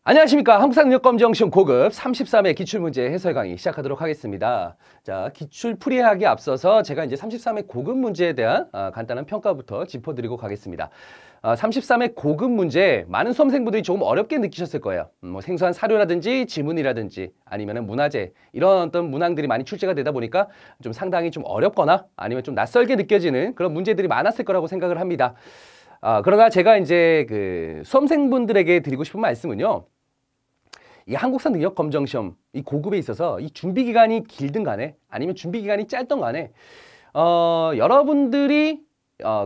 안녕하십니까. 한국사능력검정시험 고급 33회 기출문제 해설 강의 시작하도록 하겠습니다. 자, 기출 풀이하기 앞서서 제가 이제 33회 고급 문제에 대한 간단한 평가부터 짚어드리고 가겠습니다. 33회 고급 문제 많은 수험생분들이 조금 어렵게 느끼셨을 거예요. 뭐 생소한 사료라든지 지문이라든지 아니면 문화재 이런 어떤 문항들이 많이 출제가 되다 보니까 좀 상당히 좀 어렵거나 아니면 좀 낯설게 느껴지는 그런 문제들이 많았을 거라고 생각을 합니다. 그러나 제가 이제 그 수험생분들에게 드리고 싶은 말씀은요. 이 한국사 능력 검정 시험 이 고급에 있어서 이 준비 기간이 길든 간에 아니면 준비 기간이 짧든 간에 여러분들이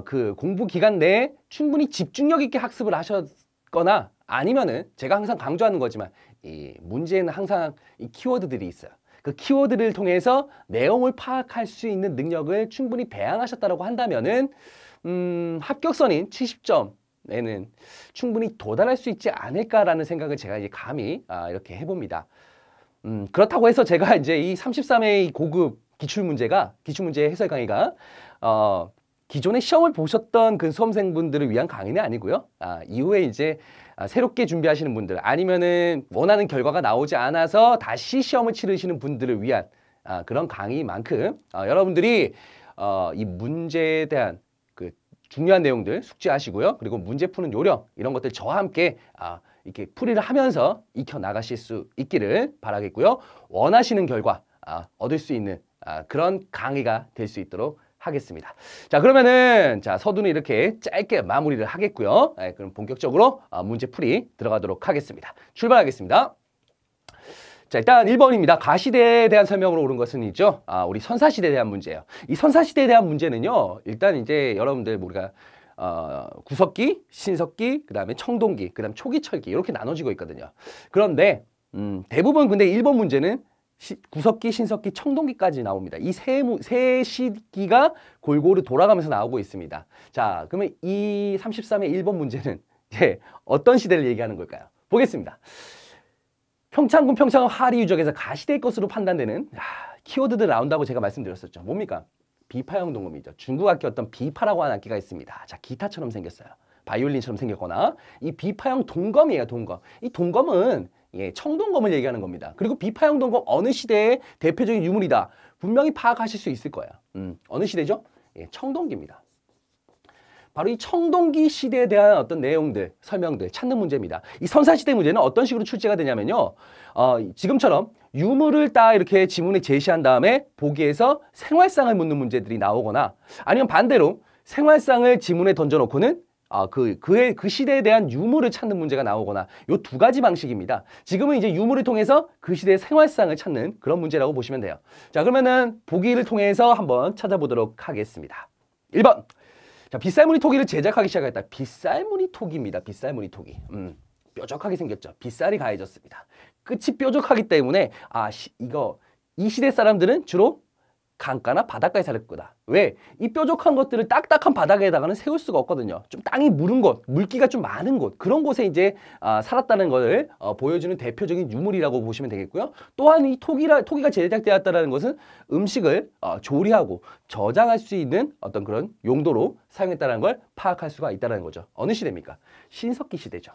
그 공부 기간 내에 충분히 집중력 있게 학습을 하셨거나 아니면은 제가 항상 강조하는 거지만 이 문제에는 항상 이 키워드들이 있어요. 그 키워드를 통해서 내용을 파악할 수 있는 능력을 충분히 배양하셨다고 한다면은 합격선인 70점에는 충분히 도달할 수 있지 않을까라는 생각을 제가 이제 감히 이렇게 해봅니다. 그렇다고 해서 제가 이제 이 33회 고급 기출문제 해설 강의가 기존에 시험을 보셨던 그 수험생분들을 위한 강의는 아니고요. 이후에 이제 새롭게 준비하시는 분들 아니면은 원하는 결과가 나오지 않아서 다시 시험을 치르시는 분들을 위한 그런 강의만큼 여러분들이 이 문제에 대한 그 중요한 내용들 숙지하시고요. 그리고 문제 푸는 요령 이런 것들 저와 함께 이렇게 풀이를 하면서 익혀 나가실 수 있기를 바라겠고요. 원하시는 결과 얻을 수 있는 그런 강의가 될 수 있도록 하겠습니다. 자, 그러면은 서두는 이렇게 짧게 마무리를 하겠고요. 그럼 본격적으로 문제 풀이 들어가도록 하겠습니다. 출발하겠습니다. 자, 일단 1번입니다. 가시대에 대한 설명으로 옳은 것은 있죠. 우리 선사시대에 대한 문제예요. 이 선사시대에 대한 문제는요. 일단 이제 여러분들 우리가 구석기, 신석기, 그 다음에 청동기, 그 다음 초기철기 이렇게 나눠지고 있거든요. 그런데 대부분 근데 1번 문제는 구석기, 신석기, 청동기까지 나옵니다. 이 세 시기가 골고루 돌아가면서 나오고 있습니다. 자, 그러면 이 33의 1번 문제는 어떤 시대를 얘기하는 걸까요? 보겠습니다. 평창군 평창은 하리 유적에서 가시대의 것으로 판단되는 키워드들 나온다고 제가 말씀드렸었죠. 뭡니까? 비파형 동검이죠. 중국 악기 어떤 비파라고 하는 악기가 있습니다. 자, 기타처럼 생겼어요. 바이올린처럼 생겼거나 이 비파형 동검이에요. 동검. 이 동검은 청동검을 얘기하는 겁니다. 그리고 비파형 동검 어느 시대의 대표적인 유물이다. 분명히 파악하실 수 있을 거예요. 어느 시대죠? 청동기입니다. 바로 이 청동기 시대에 대한 어떤 내용들, 설명들 찾는 문제입니다. 이 선사시대 문제는 어떤 식으로 출제가 되냐면요. 지금처럼 유물을 딱 이렇게 지문에 제시한 다음에 보기에서 생활상을 묻는 문제들이 나오거나 아니면 반대로 생활상을 지문에 던져놓고는 그 시대에 대한 유물을 찾는 문제가 나오거나 요 두 가지 방식입니다. 지금은 이제 유물을 통해서 그 시대의 생활상을 찾는 그런 문제라고 보시면 돼요. 자, 그러면은 보기를 통해서 한번 찾아보도록 하겠습니다. 1번. 자, 빗살무늬 토기를 제작하기 시작했다. 빗살무늬 토기입니다. 빗살무늬 토기. 뾰족하게 생겼죠. 빗살이 가해졌습니다. 끝이 뾰족하기 때문에 이 시대 사람들은 주로 강가나 바닷가에 살 거다. 왜? 이 뾰족한 것들을 딱딱한 바닥에다가는 세울 수가 없거든요. 좀 땅이 무른 곳, 물기가 좀 많은 곳, 그런 곳에 이제 살았다는 것을 보여주는 대표적인 유물이라고 보시면 되겠고요. 또한 이 토기가 제작되었다는 것은 음식을 조리하고 저장할 수 있는 어떤 그런 용도로 사용했다는 걸 파악할 수가 있다는 거죠. 어느 시대입니까? 신석기 시대죠.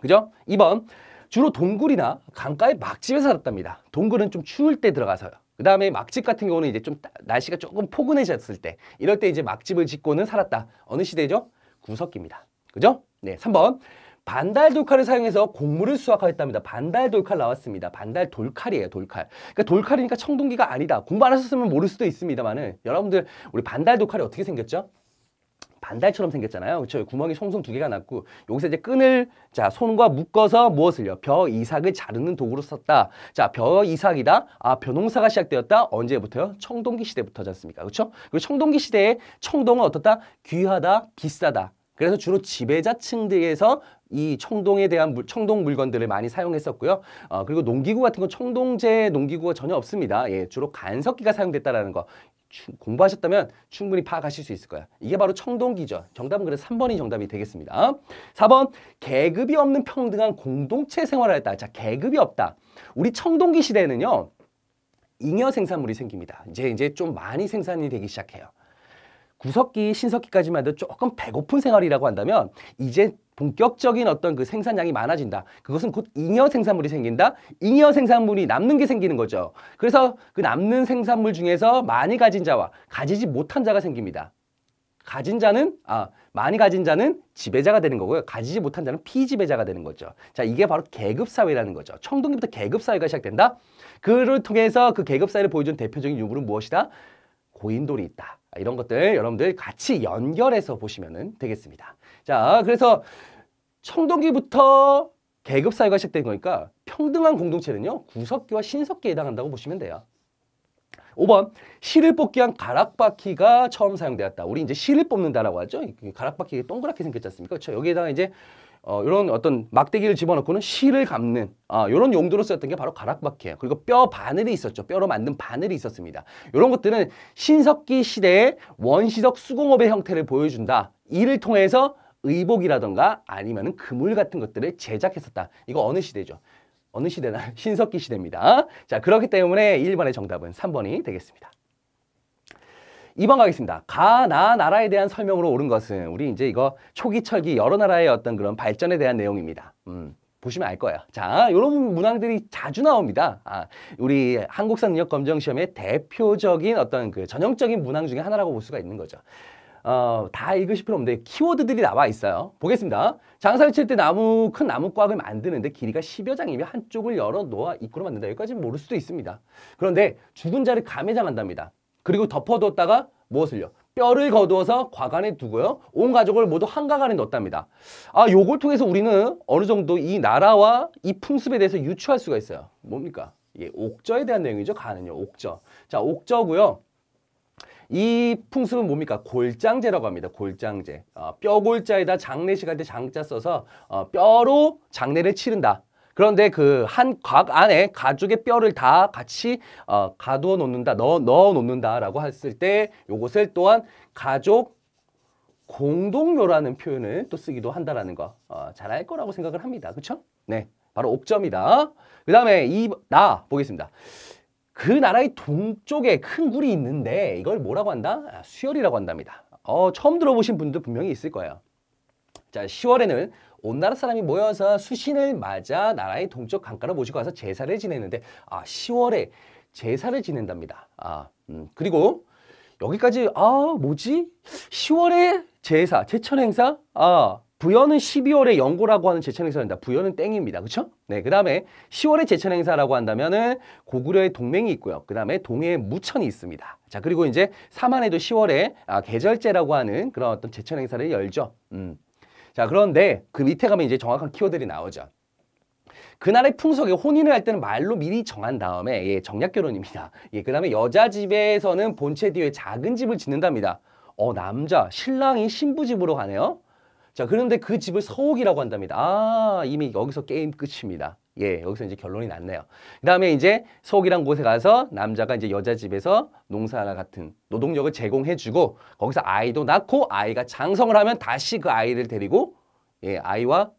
그죠? 2번. 주로 동굴이나 강가의 막집에 살았답니다. 동굴은 좀 추울 때 들어가서요. 그 다음에 막집 같은 경우는 이제 좀 날씨가 조금 포근해졌을 때 이럴 때 이제 막집을 짓고는 살았다. 어느 시대죠? 구석기입니다. 그죠? 네, 3번. 반달 돌칼을 사용해서 곡물을 수확하였답니다. 반달 돌칼 나왔습니다. 반달 돌칼이에요, 돌칼. 그러니까 돌칼이니까 청동기가 아니다. 공부 안 하셨으면 모를 수도 있습니다만은 여러분들 우리 반달 돌칼이 어떻게 생겼죠? 반달처럼 생겼잖아요. 그렇죠? 구멍이 송송 두 개가 났고 여기서 이제 끈을 손과 묶어서 무엇을요? 벼 이삭을 자르는 도구로 썼다. 자, 벼 이삭이다. 벼농사가 시작되었다. 언제부터요? 청동기 시대부터지 않습니까? 그렇죠? 그리고 청동기 시대에 청동은 어떻다? 귀하다, 비싸다. 그래서 주로 지배자층들에서 이 청동에 대한 청동 물건들을 많이 사용했었고요. 그리고 농기구 같은 건 청동제 농기구가 전혀 없습니다. 주로 간석기가 사용됐다라는 거. 공부하셨다면 충분히 파악하실 수 있을 거야. 이게 바로 청동기죠. 정답은 그래서 3번이 정답이 되겠습니다. 4번. 계급이 없는 평등한 공동체 생활을 했다. 자, 계급이 없다. 우리 청동기 시대에는요. 잉여 생산물이 생깁니다. 이제 좀 많이 생산이 되기 시작해요. 구석기, 신석기까지만 해도 조금 배고픈 생활이라고 한다면 이제 본격적인 어떤 그 생산량이 많아진다. 그것은 곧 잉여 생산물이 생긴다. 잉여 생산물이 남는 게 생기는 거죠. 그래서 그 남는 생산물 중에서 많이 가진 자와 가지지 못한 자가 생깁니다. 많이 가진 자는 지배자가 되는 거고요. 가지지 못한 자는 피지배자가 되는 거죠. 자, 이게 바로 계급사회라는 거죠. 청동기부터 계급사회가 시작된다. 그를 통해서 그 계급사회를 보여준 대표적인 유물은 무엇이다? 고인돌이 있다. 이런 것들 여러분들 같이 연결해서 보시면 되겠습니다. 자, 그래서 청동기부터 계급사회가 시작된 거니까 평등한 공동체는요, 구석기와 신석기에 해당한다고 보시면 돼요. 5번, 실을 뽑기 위한 가락바퀴가 처음 사용되었다. 우리 이제 실을 뽑는다라고 하죠. 가락바퀴가 동그랗게 생겼지 않습니까? 그렇죠. 여기에다가 이제 이런 어떤 막대기를 집어넣고는 실을 감는 이런 용도로 쓰였던 게 바로 가락바퀴예요. 그리고 뼈 바늘이 있었죠. 뼈로 만든 바늘이 있었습니다. 이런 것들은 신석기 시대의 원시적 수공업의 형태를 보여준다. 이를 통해서 의복이라던가 아니면은 그물 같은 것들을 제작했었다. 이거 어느 시대죠? 어느 시대나? 신석기 시대입니다. 자, 그렇기 때문에 1번의 정답은 3번이 되겠습니다. 2번 가겠습니다. 나라에 대한 설명으로 옳은 것은 우리 이제 이거 초기철기 여러 나라의 어떤 그런 발전에 대한 내용입니다. 보시면 알 거예요. 자, 이런 문항들이 자주 나옵니다. 우리 한국사 능력 검정 시험의 대표적인 어떤 그 전형적인 문항 중에 하나라고 볼 수가 있는 거죠. 다 읽으실 필요 없는데 키워드들이 나와 있어요. 보겠습니다. 장사를 칠 때 큰 나무꽉을 만드는데 길이가 10여 장이면 한쪽을 열어 놓아 입구로 만든다. 여기까지는 모를 수도 있습니다. 그런데 죽은 자를 감해장한답니다. 그리고 덮어뒀다가 무엇을요? 뼈를 거두어서 과관에 두고요. 온 가족을 모두 한가관에 넣었답니다. 요걸 통해서 우리는 어느 정도 이 나라와 이 풍습에 대해서 유추할 수가 있어요. 뭡니까? 예, 옥저에 대한 내용이죠. 가는요. 옥저. 자, 옥저고요. 이 풍습은 뭡니까? 골장제라고 합니다. 골장제. 뼈골자에다 장례식 할 때 장자 써서 뼈로 장례를 치른다. 그런데 그 한 곽 안에 가죽의 뼈를 다 같이 가두어 놓는다, 넣어 놓는다라고 했을 때 요것을 또한 가족 공동묘라는 표현을 또 쓰기도 한다라는 거 잘 알 거라고 생각을 합니다. 그렇죠? 네, 바로 옥저입니다. 그 다음에 보겠습니다. 그 나라의 동쪽에 큰 굴이 있는데 이걸 뭐라고 한다? 수열이라고 한답니다. 처음 들어보신 분도 분명히 있을 거예요. 자, 10월에는 온 나라 사람이 모여서 수신을 맞아 나라의 동쪽 강가로 모시고 가서 제사를 지내는데 10월에 제사를 지낸답니다. 그리고 여기까지 뭐지? 10월에 제사, 제천 행사? 부여는 12월에 연고라고 하는 제천 행사입니다. 부여는 땡입니다. 그렇죠? 네, 그다음에 10월에 제천 행사라고 한다면은 고구려의 동맹이 있고요. 그다음에 동해에 무천이 있습니다. 자, 그리고 이제 삼한에도 10월에 계절제라고 하는 그런 어떤 제천 행사를 열죠. 자, 그런데 그 밑에 가면 이제 정확한 키워드들이 나오죠. 그날의 풍속에 혼인을 할 때는 말로 미리 정한 다음에 정략결혼입니다. 그다음에 여자 집에서는 본체 뒤에 작은 집을 짓는답니다. 남자 신랑이 신부 집으로 가네요. 자, 그런데 그 집을 서옥이라고 한답니다. 이미 여기서 게임 끝입니다. 여기서 이제 결론이 났네요. 그 다음에 이제 서옥이란 곳에 가서 남자가 이제 여자 집에서 농사나 같은 노동력을 제공해주고 거기서 아이도 낳고 아이가 장성을 하면 다시 그 아이를 데리고 아이와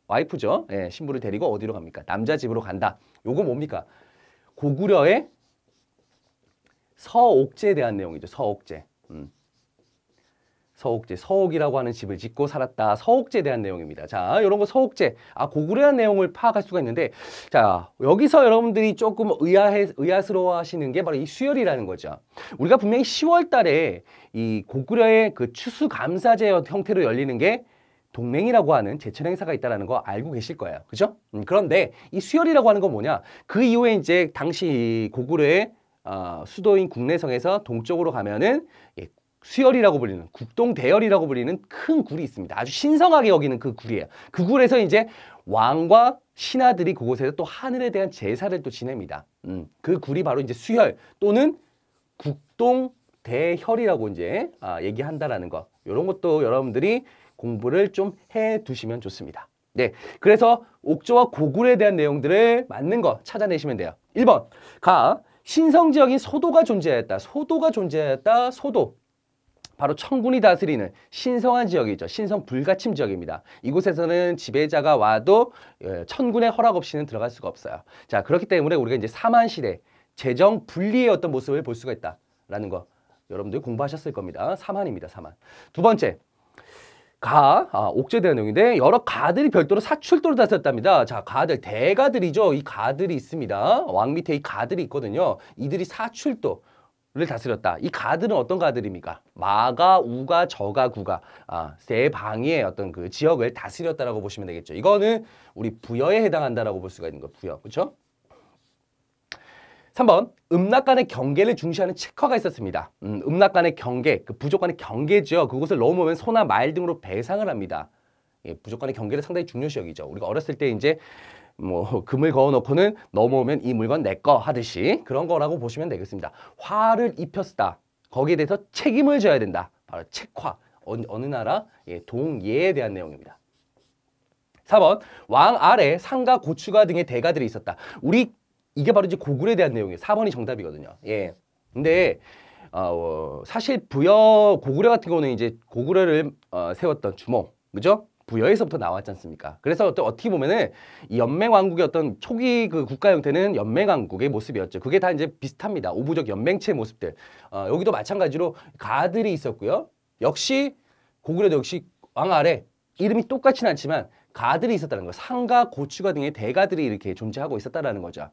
와이프죠. 신부를 데리고 어디로 갑니까? 남자 집으로 간다. 요거 뭡니까? 고구려의 서옥제에 대한 내용이죠. 서옥제. 서옥이라고 하는 집을 짓고 살았다. 서옥제에 대한 내용입니다. 자, 이런 거 서옥제. 고구려한 내용을 파악할 수가 있는데, 자, 여기서 여러분들이 조금 의아스러워 하시는 게 바로 이 수열이라는 거죠. 우리가 분명히 10월 달에 이 고구려의 그 추수감사제 형태로 열리는 게 동맹이라고 하는 제천 행사가 있다는 거 알고 계실 거예요. 그죠? 그런데 이 수열이라고 하는 건 뭐냐? 그 이후에 이제 당시 고구려의 수도인 국내성에서 동쪽으로 가면은 수열이라고 불리는 국동대열이라고 불리는 큰 굴이 있습니다. 아주 신성하게 여기는 그 굴이에요. 그 굴에서 이제 왕과 신하들이 그곳에서 또 하늘에 대한 제사를 또 지냅니다. 그 굴이 바로 이제 수열 또는 국동대혈이라고 이제 얘기한다라는 거. 이런 것도 여러분들이 공부를 좀 해 두시면 좋습니다. 네, 그래서 옥저와 고굴에 대한 내용들을 맞는 거 찾아내시면 돼요. 1번 신성지역인 소도가 존재하였다. 소도. 바로 청군이 다스리는 신성한 지역이죠. 신성 불가침 지역입니다. 이곳에서는 지배자가 와도 천군의 허락 없이는 들어갈 수가 없어요. 자, 그렇기 때문에 우리가 이제 삼한시대 재정 분리의 어떤 모습을 볼 수가 있다라는 거 여러분들 공부하셨을 겁니다. 사만입니다. 사만. 두 번째. 옥제에 대한 내용인데 여러 가들이 별도로 사출도를 다스렸답니다. 자, 가들, 대가들이죠. 이 가들이 있습니다. 왕 밑에 이 가들이 있거든요. 이들이 사출도를 다스렸다. 이 가들은 어떤 가들입니까? 마가, 우가, 저가, 구가 세 방의 어떤 그 지역을 다스렸다라고 보시면 되겠죠. 이거는 우리 부여에 해당한다라고 볼 수가 있는 거예요. 부여, 그렇죠? 3번, 음락 간의 경계를 중시하는 칙화가 있었습니다. 음락 간의 경계, 그 부족 간의 경계죠. 그곳을 넘으면 소나 말 등으로 배상을 합니다. 예, 부족 간의 경계를 상당히 중요시 여기죠. 우리가 어렸을 때 이제 뭐 금을 그어 놓고는 넘어오면 이 물건 내 거 하듯이 그런 거라고 보시면 되겠습니다. 화를 입혔다. 거기에 대해서 책임을 져야 된다. 바로 칙화. 어느 나라? 예, 동예에 대한 내용입니다. 4번, 왕 아래 상가, 고추가 등의 대가들이 있었다. 이게 바로 이제 고구려에 대한 내용이에요. 4번이 정답이거든요. 예. 근데 사실 고구려 같은 경우는 이제 고구려를 세웠던 주몽, 그죠? 부여에서부터 나왔지 않습니까? 그래서 어떻게 보면은 이 연맹왕국의 어떤 초기 그 국가 형태는 연맹왕국의 모습이었죠. 그게 다 이제 비슷합니다. 오부족 연맹체의 모습들. 여기도 마찬가지로 가들이 있었고요. 역시 고구려도 역시 왕 아래 이름이 똑같지는 않지만 가들이 있었다는 거. 상가, 고추가 등의 대가들이 이렇게 존재하고 있었다라는 거죠.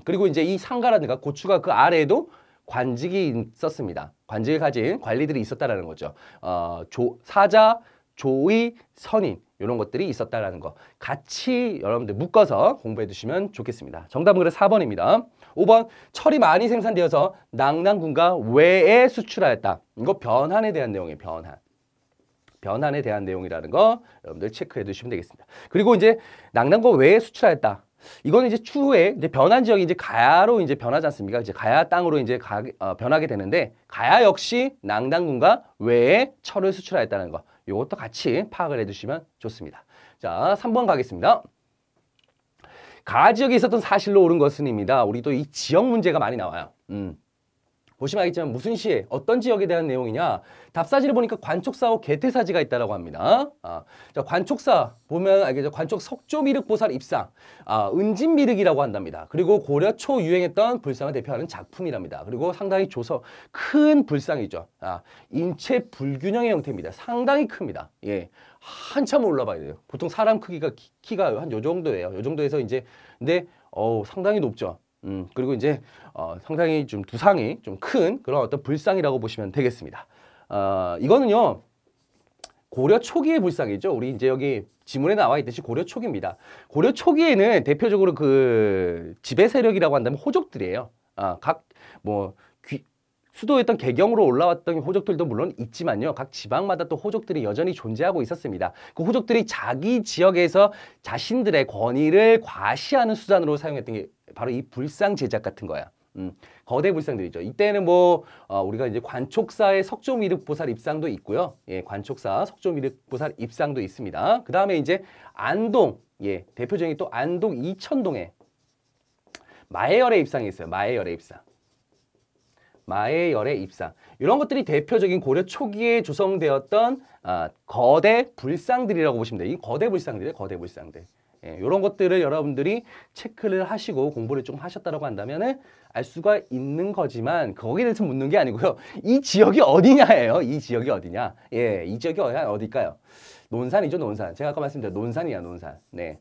그리고 이제 이 상가라든가 고추가 그 아래에도 관직이 있었습니다. 관직을 가진 관리들이 있었다라는 거죠. 사자, 조의, 선인 이런 것들이 있었다라는 거 같이 여러분들 묶어서 공부해 두시면 좋겠습니다. 정답은 그래서 4번입니다. 5번, 철이 많이 생산되어서 낙랑군가 외에 수출하였다. 이거 변한에 대한 내용이에요. 변한에 대한 내용이라는 거 여러분들 체크해 두시면 되겠습니다. 그리고 이제 낙랑군 외에 수출하였다. 이거는 이제 추후에 이제 변한 지역이 이제 가야로 이제 변하지 않습니까? 이제 가야 땅으로 이제 변하게 되는데 가야 역시 낙랑군가 외에 철을 수출하였다는 거. 이것도 같이 파악을 해두시면 좋습니다. 자, 3번 가겠습니다. 가 지역에 있었던 사실로 옳은 것은입니다. 우리 또 이 지역 문제가 많이 나와요. 보시면 알겠지만 무슨 시에 어떤 지역에 대한 내용이냐. 답사지를 보니까 관촉사하고 개태사지가 있다라고 합니다. 자, 관촉사 보면 알겠죠. 관촉 석조미륵보살 입상, 은진미륵이라고 한답니다. 그리고 고려 초 유행했던 불상을 대표하는 작품이랍니다. 그리고 상당히 큰 불상이죠. 인체 불균형의 형태입니다. 상당히 큽니다. 예, 한참 올라봐야 돼요. 보통 사람 키가 한 요 정도예요. 요 정도에서 이제 근데 상당히 높죠. 그리고 이제 상당히 좀 두상이 좀 큰 그런 어떤 불상이라고 보시면 되겠습니다. 이거는요 고려 초기의 불상이죠. 우리 이제 여기 지문에 나와 있듯이 고려 초기입니다. 고려 초기에는 대표적으로 그 지배 세력이라고 한다면 호족들이에요. 수도였던 개경으로 올라왔던 호족들도 물론 있지만요. 각 지방마다 또 호족들이 여전히 존재하고 있었습니다. 그 호족들이 자기 지역에서 자신들의 권위를 과시하는 수단으로 사용했던 게 바로 이 불상 제작 같은 거야. 거대 불상들이죠. 이때는 우리가 이제 관촉사의 석조미륵보살 입상도 있고요. 예, 관촉사 석조미륵보살 입상도 있습니다. 그 다음에 이제 안동, 예, 대표적인 또 안동 이천동에 마해열의 입상이 있어요. 마해열의 입상. 이런 것들이 대표적인 고려 초기에 조성되었던 거대 불상들이라고 보시면 돼요. 이 거대 불상들이에요. 거대 불상들. 예, 이런 것들을 여러분들이 체크를 하시고 공부를 좀 하셨다고 한다면 알 수가 있는 거지만 거기에 대해서 묻는 게 아니고요. 이 지역이 어디냐예요. 이 지역이 어디냐. 예, 이 지역이 어딜까요? 논산이죠, 논산. 제가 아까 말씀드린 논산이야, 논산. 네.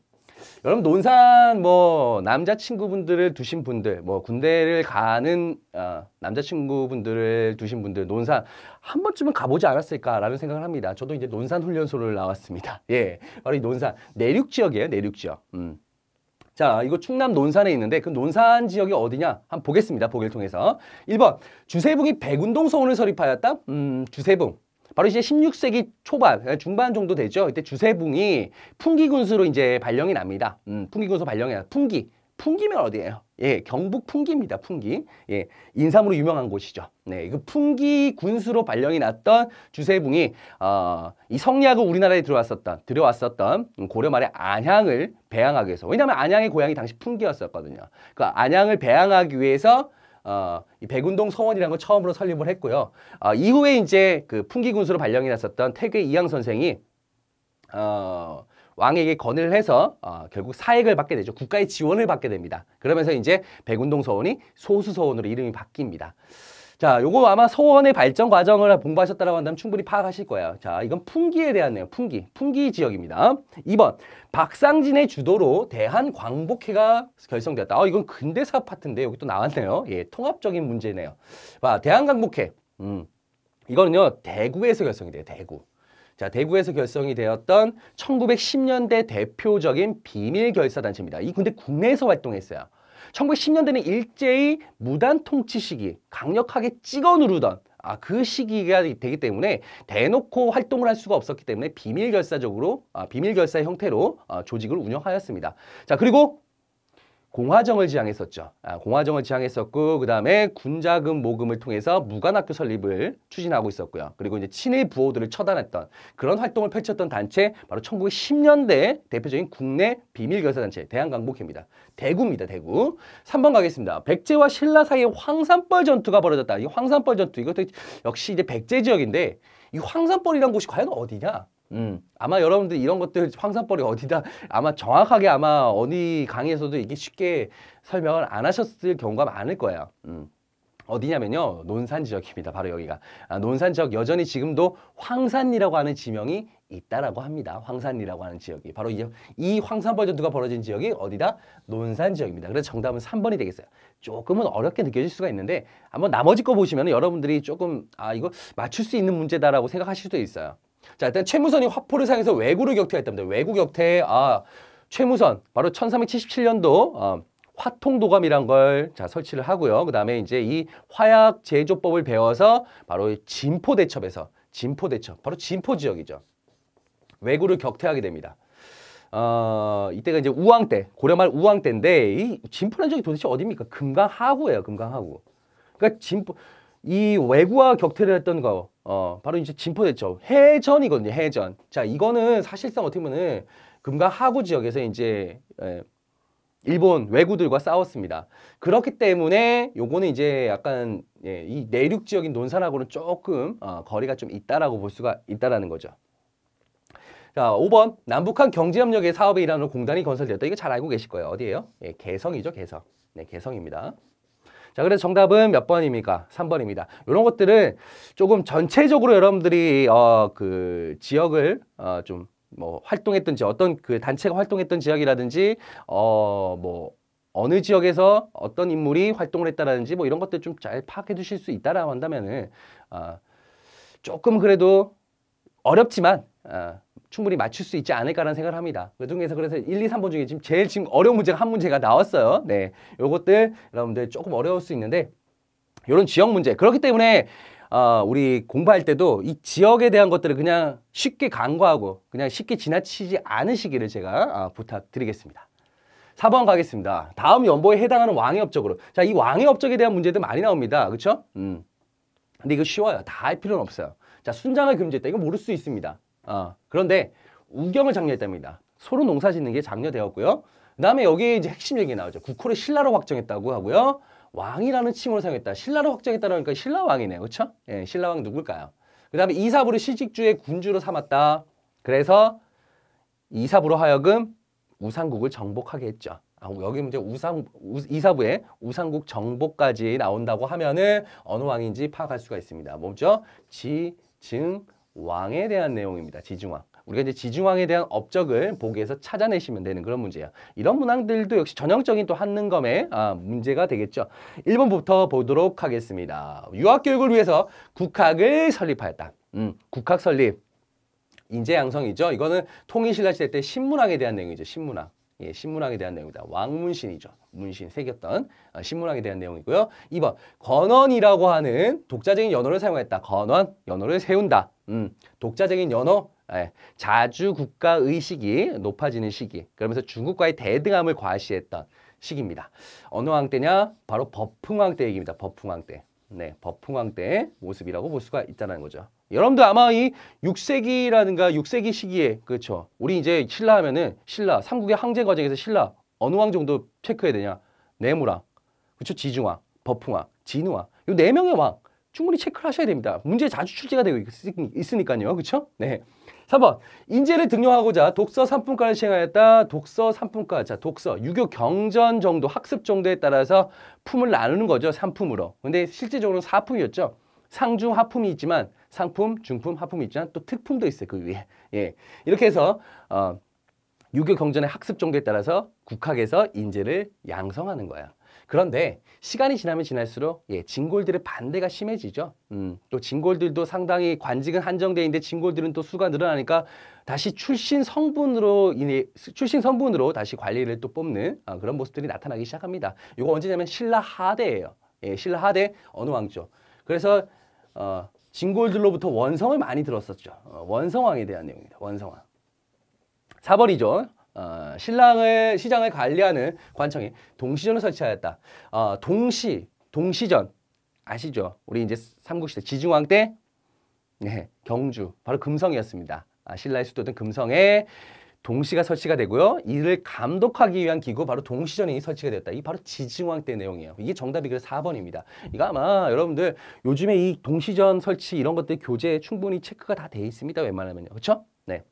여러분 논산 남자친구분들을 두신 분들 군대를 가는 남자친구분들을 두신 분들 논산 한 번쯤은 가보지 않았을까라는 생각을 합니다. 저도 이제 논산 훈련소를 나왔습니다. 예, 바로 이 논산 내륙 지역이에요. 내륙 지역. 자, 이거 충남 논산에 있는데 그 논산 지역이 어디냐 한번 보겠습니다. 보기를 통해서 1번 주세붕이 백운동 서원을 설립하였다. 주세붕 바로 이제 16세기 초반, 중반 정도 되죠. 이때 주세붕이 풍기군수로 이제 발령이 납니다. 풍기군수 발령이 나. 풍기면 어디예요? 예, 경북 풍기입니다. 풍기. 예, 인삼으로 유명한 곳이죠. 네, 그 풍기 군수로 발령이 났던 주세붕이 이 성리학을 우리나라에 들여왔었던 고려 말에 안양을 배양하기 위해서. 왜냐하면 안양의 고향이 당시 풍기였었거든요. 그 안양을 배양하기 위해서 이 백운동 서원이라는 걸 처음으로 설립을 했고요. 이후에 이제 그 풍기 군수로 발령이 났었던 태괴 이항 선생이 왕에게 건의를 해서 결국 사액을 받게 되죠. 국가의 지원을 받게 됩니다. 그러면서 이제 백운동 서원이 소수서원으로 이름이 바뀝니다. 자, 요거 아마 서원의 발전 과정을 공부하셨다고 한다면 충분히 파악하실 거예요. 자, 이건 풍기에 대한 내용, 풍기 지역입니다. 2번, 박상진의 주도로 대한광복회가 결성되었다. 이건 근대사 파트인데 여기 또 나왔네요. 예, 통합적인 문제네요. 봐, 대한광복회. 이거는요, 대구에서 결성이 돼요, 대구. 자, 대구에서 결성이 되었던 1910년대 대표적인 비밀결사단체입니다. 이 근데 국내에서 활동했어요. 1910년대는 일제히 무단 통치 시기, 강력하게 찍어 누르던 그 시기가 되기 때문에 대놓고 활동을 할 수가 없었기 때문에 비밀결사 형태로 조직을 운영하였습니다. 자, 그리고 공화정을 지향했었죠. 공화정을 지향했었고, 그 다음에 군자금 모금을 통해서 무관학교 설립을 추진하고 있었고요. 그리고 이제 친일 부호들을 처단했던 그런 활동을 펼쳤던 단체, 바로 1910년대 대표적인 국내 비밀결사단체 대한광복회입니다. 대구입니다, 대구. 3번 가겠습니다. 백제와 신라 사이에 황산벌 전투가 벌어졌다. 이 황산벌 전투, 이것도 역시 이제 백제 지역인데, 이 황산벌이라는 곳이 과연 어디냐? 아마 여러분들 이런 것들 황산벌이 어디다 아마 정확하게 아마 어디 강의에서도 이게 쉽게 설명을 안 하셨을 경우가 많을 거예요. 어디냐면요, 논산 지역입니다. 바로 여기가 논산 지역. 여전히 지금도 황산리라고 하는 지명이 있다라고 합니다. 황산리라고 하는 지역이 바로 이 황산벌 전투가 벌어진 지역이 어디다? 논산 지역입니다. 그래서 정답은 3번이 되겠어요. 조금은 어렵게 느껴질 수가 있는데 한번 나머지 거 보시면 여러분들이 조금 이거 맞출 수 있는 문제다라고 생각하실 수도 있어요. 자, 일단 최무선이 화포를 사용해서 왜구를 격퇴했답니다. 왜구 격퇴, 최무선 바로 1377년도 화통도감이란 걸 설치를 하고요. 그 다음에 이제 이 화약 제조법을 배워서 바로 진포대첩에서 바로 진포 지역이죠. 왜구를 격퇴하게 됩니다. 이때가 이제 우왕 때, 고려말 우왕 때인데 이 진포라는 지역이 도대체 어디입니까? 금강하구예요, 금강하구. 그러니까 이 왜구와 격퇴를 했던 거, 바로 이제 진포대첩, 해전이거든요, 해전. 자, 이거는 사실상 어떻게 보면은 금강하구 지역에서 이제 일본 왜구들과 싸웠습니다. 그렇기 때문에 요거는 이제 약간 이 내륙 지역인 논산하고는 조금 거리가 좀 있다라고 볼 수가 있다라는 거죠. 자, 5번 남북한 경제협력의 사업에 일하는 공단이 건설되었다. 이거 잘 알고 계실 거예요. 어디예요? 예, 개성이죠, 개성. 네, 개성입니다. 자, 그래서 정답은 몇 번입니까? 3번입니다. 이런 것들은 조금 전체적으로 여러분들이 그 지역을 좀 뭐 활동했던 지역, 어떤 그 단체가 활동했던 지역이라든지 뭐 어느 지역에서 어떤 인물이 활동을 했다라든지 뭐 이런 것들 좀 잘 파악해 두실 수 있다라고 한다면은 조금 그래도 어렵지만 충분히 맞출 수 있지 않을까라는 생각을 합니다. 그 중에서 그래서 1, 2, 3번 중에 지금 어려운 문제가 한 문제가 나왔어요. 네, 요것들 여러분들 조금 어려울 수 있는데 이런 지역 문제. 그렇기 때문에 우리 공부할 때도 이 지역에 대한 것들을 그냥 쉽게 간과하고 그냥 쉽게 지나치지 않으시기를 제가 부탁드리겠습니다. 4번 가겠습니다. 다음 연보에 해당하는 왕의 업적으로. 자, 이 왕의 업적에 대한 문제도 많이 나옵니다. 그렇죠? 근데 이거 쉬워요. 다 할 필요는 없어요. 자, 순장을 금지했다. 이거 모를 수 있습니다. 그런데 우경을 장려했답니다. 소로 농사 짓는 게 장려되었고요. 그 다음에 여기에 이제 핵심 얘기 나오죠. 국호를 신라로 확정했다고 하고요. 왕이라는 칭호를 사용했다. 신라로 확정했다라니까 신라왕이네요. 그렇죠? 예, 신라왕 누굴까요? 그 다음에 이사부를 실직주의 군주로 삼았다. 그래서 이사부로 하여금 우상국을 정복하게 했죠. 여기 이제 이사부에 우상국 정복까지 나온다고 하면은 어느 왕인지 파악할 수가 있습니다. 뭐죠? 지증왕에 대한 내용입니다. 지증왕. 우리가 이제 지증왕에 대한 업적을 보기에서 찾아내시면 되는 그런 문제예요. 이런 문항들도 역시 전형적인 또 한능검의 문제가 되겠죠. 1번부터 보도록 하겠습니다. 유학교육을 위해서 국학을 설립하였다. 국학 설립. 인재양성이죠. 이거는 통일신라시대 때 신문학에 대한 내용이죠. 신문학. 예, 신문학에 대한 내용입니다. 왕문신이죠. 문신 새겼던 신문학에 대한 내용이고요. 2번 건원이라고 하는 독자적인 연호를 사용했다. 건원, 연호를 세운다. 독자적인 연호, 자주 국가의식이 높아지는 시기. 그러면서 중국과의 대등함을 과시했던 시기입니다. 어느 왕 때냐? 바로 법흥왕 때 얘기입니다. 법흥왕 때. 네, 법흥왕 때 모습이라고 볼 수가 있다는 거죠. 여러분들 아마 이 6세기라든가 6세기 시기에, 그렇죠. 우리 이제 신라 하면은 신라, 삼국의 항쟁 과정에서 신라 어느 왕 정도 체크해야 되냐? 내무왕, 그렇죠. 지중왕, 법흥왕, 진우왕. 이 네 명의 왕 충분히 체크를 하셔야 됩니다. 문제 자주 출제가 되고 있으니까요. 그렇죠? 네. 3번. 인재를 등용하고자 독서 3분과를 시행하였다. 독서 3분과. 자, 독서, 유교 경전 정도, 학습 정도에 따라서 품을 나누는 거죠. 3품으로. 근데 실제적으로는 4품이었죠. 상중 하품이 있지만 상품, 중품, 하품이 있지만 또 특품도 있어요. 그 위에. 예. 이렇게 해서 유교 경전의 학습 정도에 따라서 국학에서 인재를 양성하는 거예요. 그런데 시간이 지나면 지날수록 진골들의 반대가 심해지죠. 또 진골들도 상당히 관직은 한정돼 있는데 진골들은 또 수가 늘어나니까 다시 출신 성분으로 다시 관리를 또 뽑는 그런 모습들이 나타나기 시작합니다. 이거 언제냐면 신라 하대예요. 예, 신라 하대 어느 왕조. 그래서 진골들로부터 원성을 많이 들었었죠. 원성왕에 대한 내용입니다. 원성왕. 4번이죠. 시장을 관리하는 관청에 동시전을 설치하였다. 동시전 아시죠? 우리 이제 삼국시대 지중왕 때 경주 바로 금성이었습니다. 신라의 수도던 금성에 동시가 설치가 되고요. 이를 감독하기 위한 기구 바로 동시전이 설치가 되었다. 이게 바로 지중왕 때 내용이에요. 이게 정답이 그래서 4번입니다. 이거 아마 여러분들 요즘에 이 동시전 설치 이런 것들 교재에 충분히 체크가 다 돼 있습니다. 웬만하면요. 그렇죠? 네.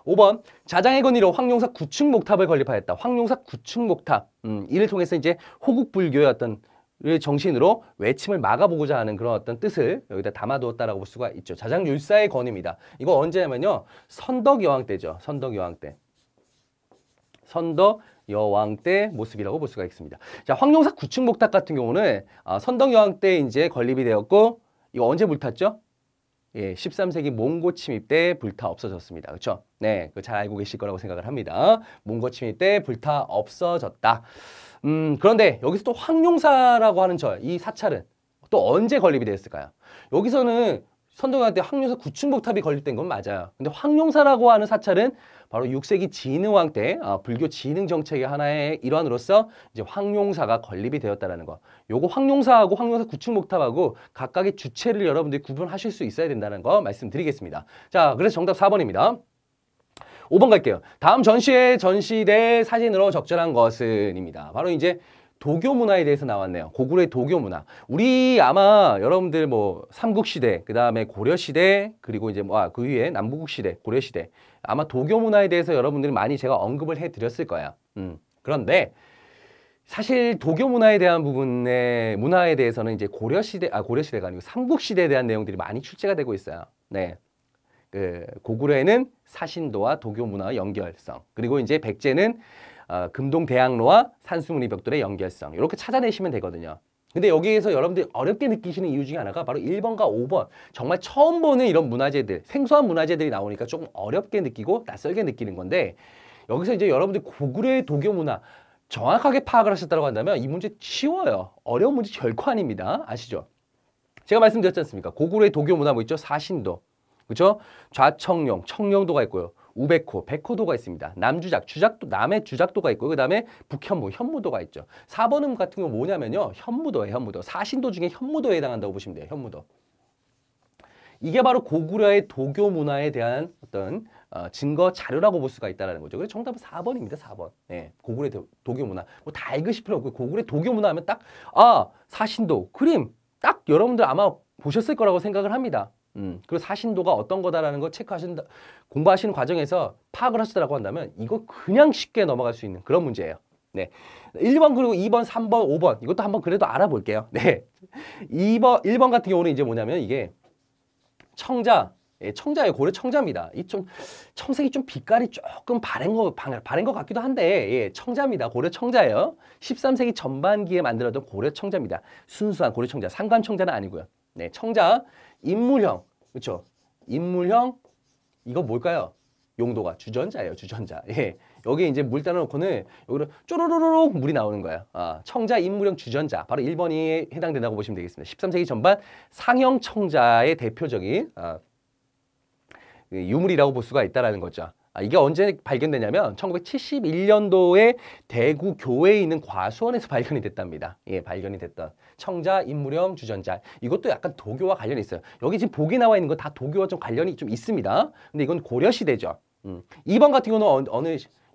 5번. 자장의 건의로 황룡사 구층 목탑을 건립하였다. 황룡사 구층 목탑. 이를 통해서 이제 호국불교의 어떤 정신으로 외침을 막아보고자 하는 그런 어떤 뜻을 여기다 담아두었다라고 볼 수가 있죠. 자장율사의 건의입니다. 이거 언제냐면요. 선덕여왕 때죠. 선덕여왕 때. 선덕여왕 때 모습이라고 볼 수가 있습니다. 자, 황룡사 구층 목탑 같은 경우는 선덕여왕 때 이제 건립이 되었고, 이거 언제 불탔죠? 예, 13세기 몽고 침입 때 불타 없어졌습니다. 그렇죠? 네, 그거 잘 알고 계실 거라고 생각을 합니다. 몽고 침입 때 불타 없어졌다. 그런데 여기서 또 황룡사라고 하는 이 사찰은 또 언제 건립이 되었을까요? 여기서는 선덕여왕 때 황룡사 구층목탑이 건립된 건 맞아요. 근데 황룡사라고 하는 사찰은 바로 6세기 진흥왕 때 불교 진흥 정책의 하나의 일환으로서 이제 황룡사가 건립이 되었다라는 거. 요거 황룡사하고 황룡사 구층목탑하고 각각의 주체를 여러분들이 구분하실 수 있어야 된다는 거 말씀드리겠습니다. 자, 그래서 정답 4번입니다. 5번 갈게요. 다음 전시대 사진으로 적절한 것은입니다. 바로 이제 도교 문화에 대해서 나왔네요. 고구려의 도교 문화. 우리 아마 여러분들 뭐 삼국시대, 그 다음에 고려시대, 그리고 이제 그 위에 남북시대, 고려시대. 아마 도교 문화에 대해서 여러분들이 많이 제가 언급을 해드렸을 거예요. 그런데 사실 도교 문화에 대한 문화에 대해서는 이제 고려시대가 아니고 삼국시대에 대한 내용들이 많이 출제가 되고 있어요. 네. 고구려에는 사신도와 도교 문화의 연결성, 그리고 이제 백제는 금동대학로와 산수문의 벽돌의 연결성, 이렇게 찾아내시면 되거든요. 근데 여기에서 여러분들이 어렵게 느끼시는 이유 중에 하나가 바로 1번과 5번. 정말 처음 보는 이런 문화재들, 생소한 문화재들이 나오니까 조금 어렵게 느끼고 낯설게 느끼는 건데, 여기서 이제 여러분들이 고구려의 도교 문화 정확하게 파악을 하셨다고 한다면 이 문제 쉬워요. 어려운 문제 결코 아닙니다. 아시죠? 제가 말씀드렸지 않습니까? 고구려의 도교 문화 뭐 있죠? 사신도. 그렇죠? 좌청룡, 청룡도가 있고요. 우백호, 백호도가 있습니다. 남의 주작도가 있고요. 그 다음에 북현무, 현무도가 있죠. 4번음 같은 경우 뭐냐면요. 현무도예요, 현무도. 사신도 중에 현무도에 해당한다고 보시면 돼요, 현무도. 이게 바로 고구려의 도교 문화에 대한 어떤 증거 자료라고 볼 수가 있다는 거죠. 그래서 정답은 4번입니다, 4번. 네, 고구려의 도교 문화. 뭐 다 읽으실 필요 없고, 고구려의 도교 문화 하면 딱, 사신도, 그림, 딱 여러분들 아마 보셨을 거라고 생각을 합니다. 그리고 사신도가 어떤 거다라는 거 공부하시는 과정에서 파악을 하시더라고 한다면 이거 그냥 쉽게 넘어갈 수 있는 그런 문제예요. 네. 1번 그리고 2번, 3번, 5번 이것도 한번 그래도 알아볼게요. 네. 1번 같은 경우는 이제 뭐냐면 이게 청자예요. 고려 청자입니다. 이 좀 청색이 좀 빛깔이 조금 바랜 것 같기도 한데 청자입니다. 고려 청자예요. 13세기 전반기에 만들어진 고려 청자입니다. 순수한 고려 청자, 상관 청자는 아니고요. 네, 청자 인물형, 그렇죠? 인물형 이거 뭘까요? 용도가 주전자예요, 주전자. 예, 여기 이제 물 따라놓고는 여기로 쪼로로록 물이 나오는 거예요. 청자 인물형 주전자, 바로 1번이 해당된다고 보시면 되겠습니다. 13세기 전반 상형 청자의 대표적인 유물이라고 볼 수가 있다라는 거죠. 이게 언제 발견되냐면 1971년도에 대구 교회에 있는 과수원에서 발견이 됐답니다. 예, 발견이 됐던 청자 인물형 주전자. 이것도 약간 도교와 관련이 있어요. 여기 지금 보기 나와 있는 거 다 도교와 좀 관련이 좀 있습니다. 근데 이건 고려 시대죠. 2번 같은 경우는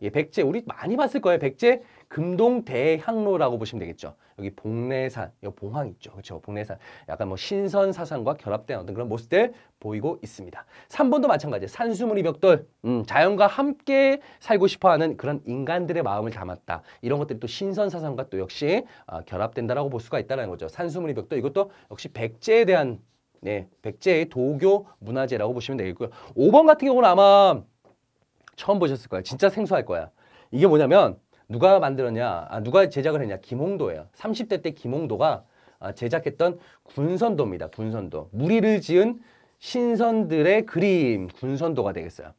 예, 백제 우리 많이 봤을 거예요. 백제 금동대향로라고 보시면 되겠죠. 여기 복례산, 여기 봉황 있죠. 그렇죠? 복례산. 약간 뭐 신선 사상과 결합된 어떤 그런 모습들 보이고 있습니다. 3번도 마찬가지예요. 산수무리 벽돌. 자연과 함께 살고 싶어하는 그런 인간들의 마음을 담았다. 이런 것들이 또 신선 사상과 또 역시 결합된다라고 볼 수가 있다는 거죠. 산수무리 벽돌 이것도 역시 백제에 대한 네, 백제의 도교 문화재라고 보시면 되겠고요. 5번 같은 경우는 아마 처음 보셨을 거예요. 진짜 생소할 거야. 이게 뭐냐면 누가 만들었냐, 누가 제작을 했냐. 김홍도예요. 30대 때 김홍도가 제작했던 군선도입니다. 군선도. 무리를 지은 신선들의 그림 군선도가 되겠어요.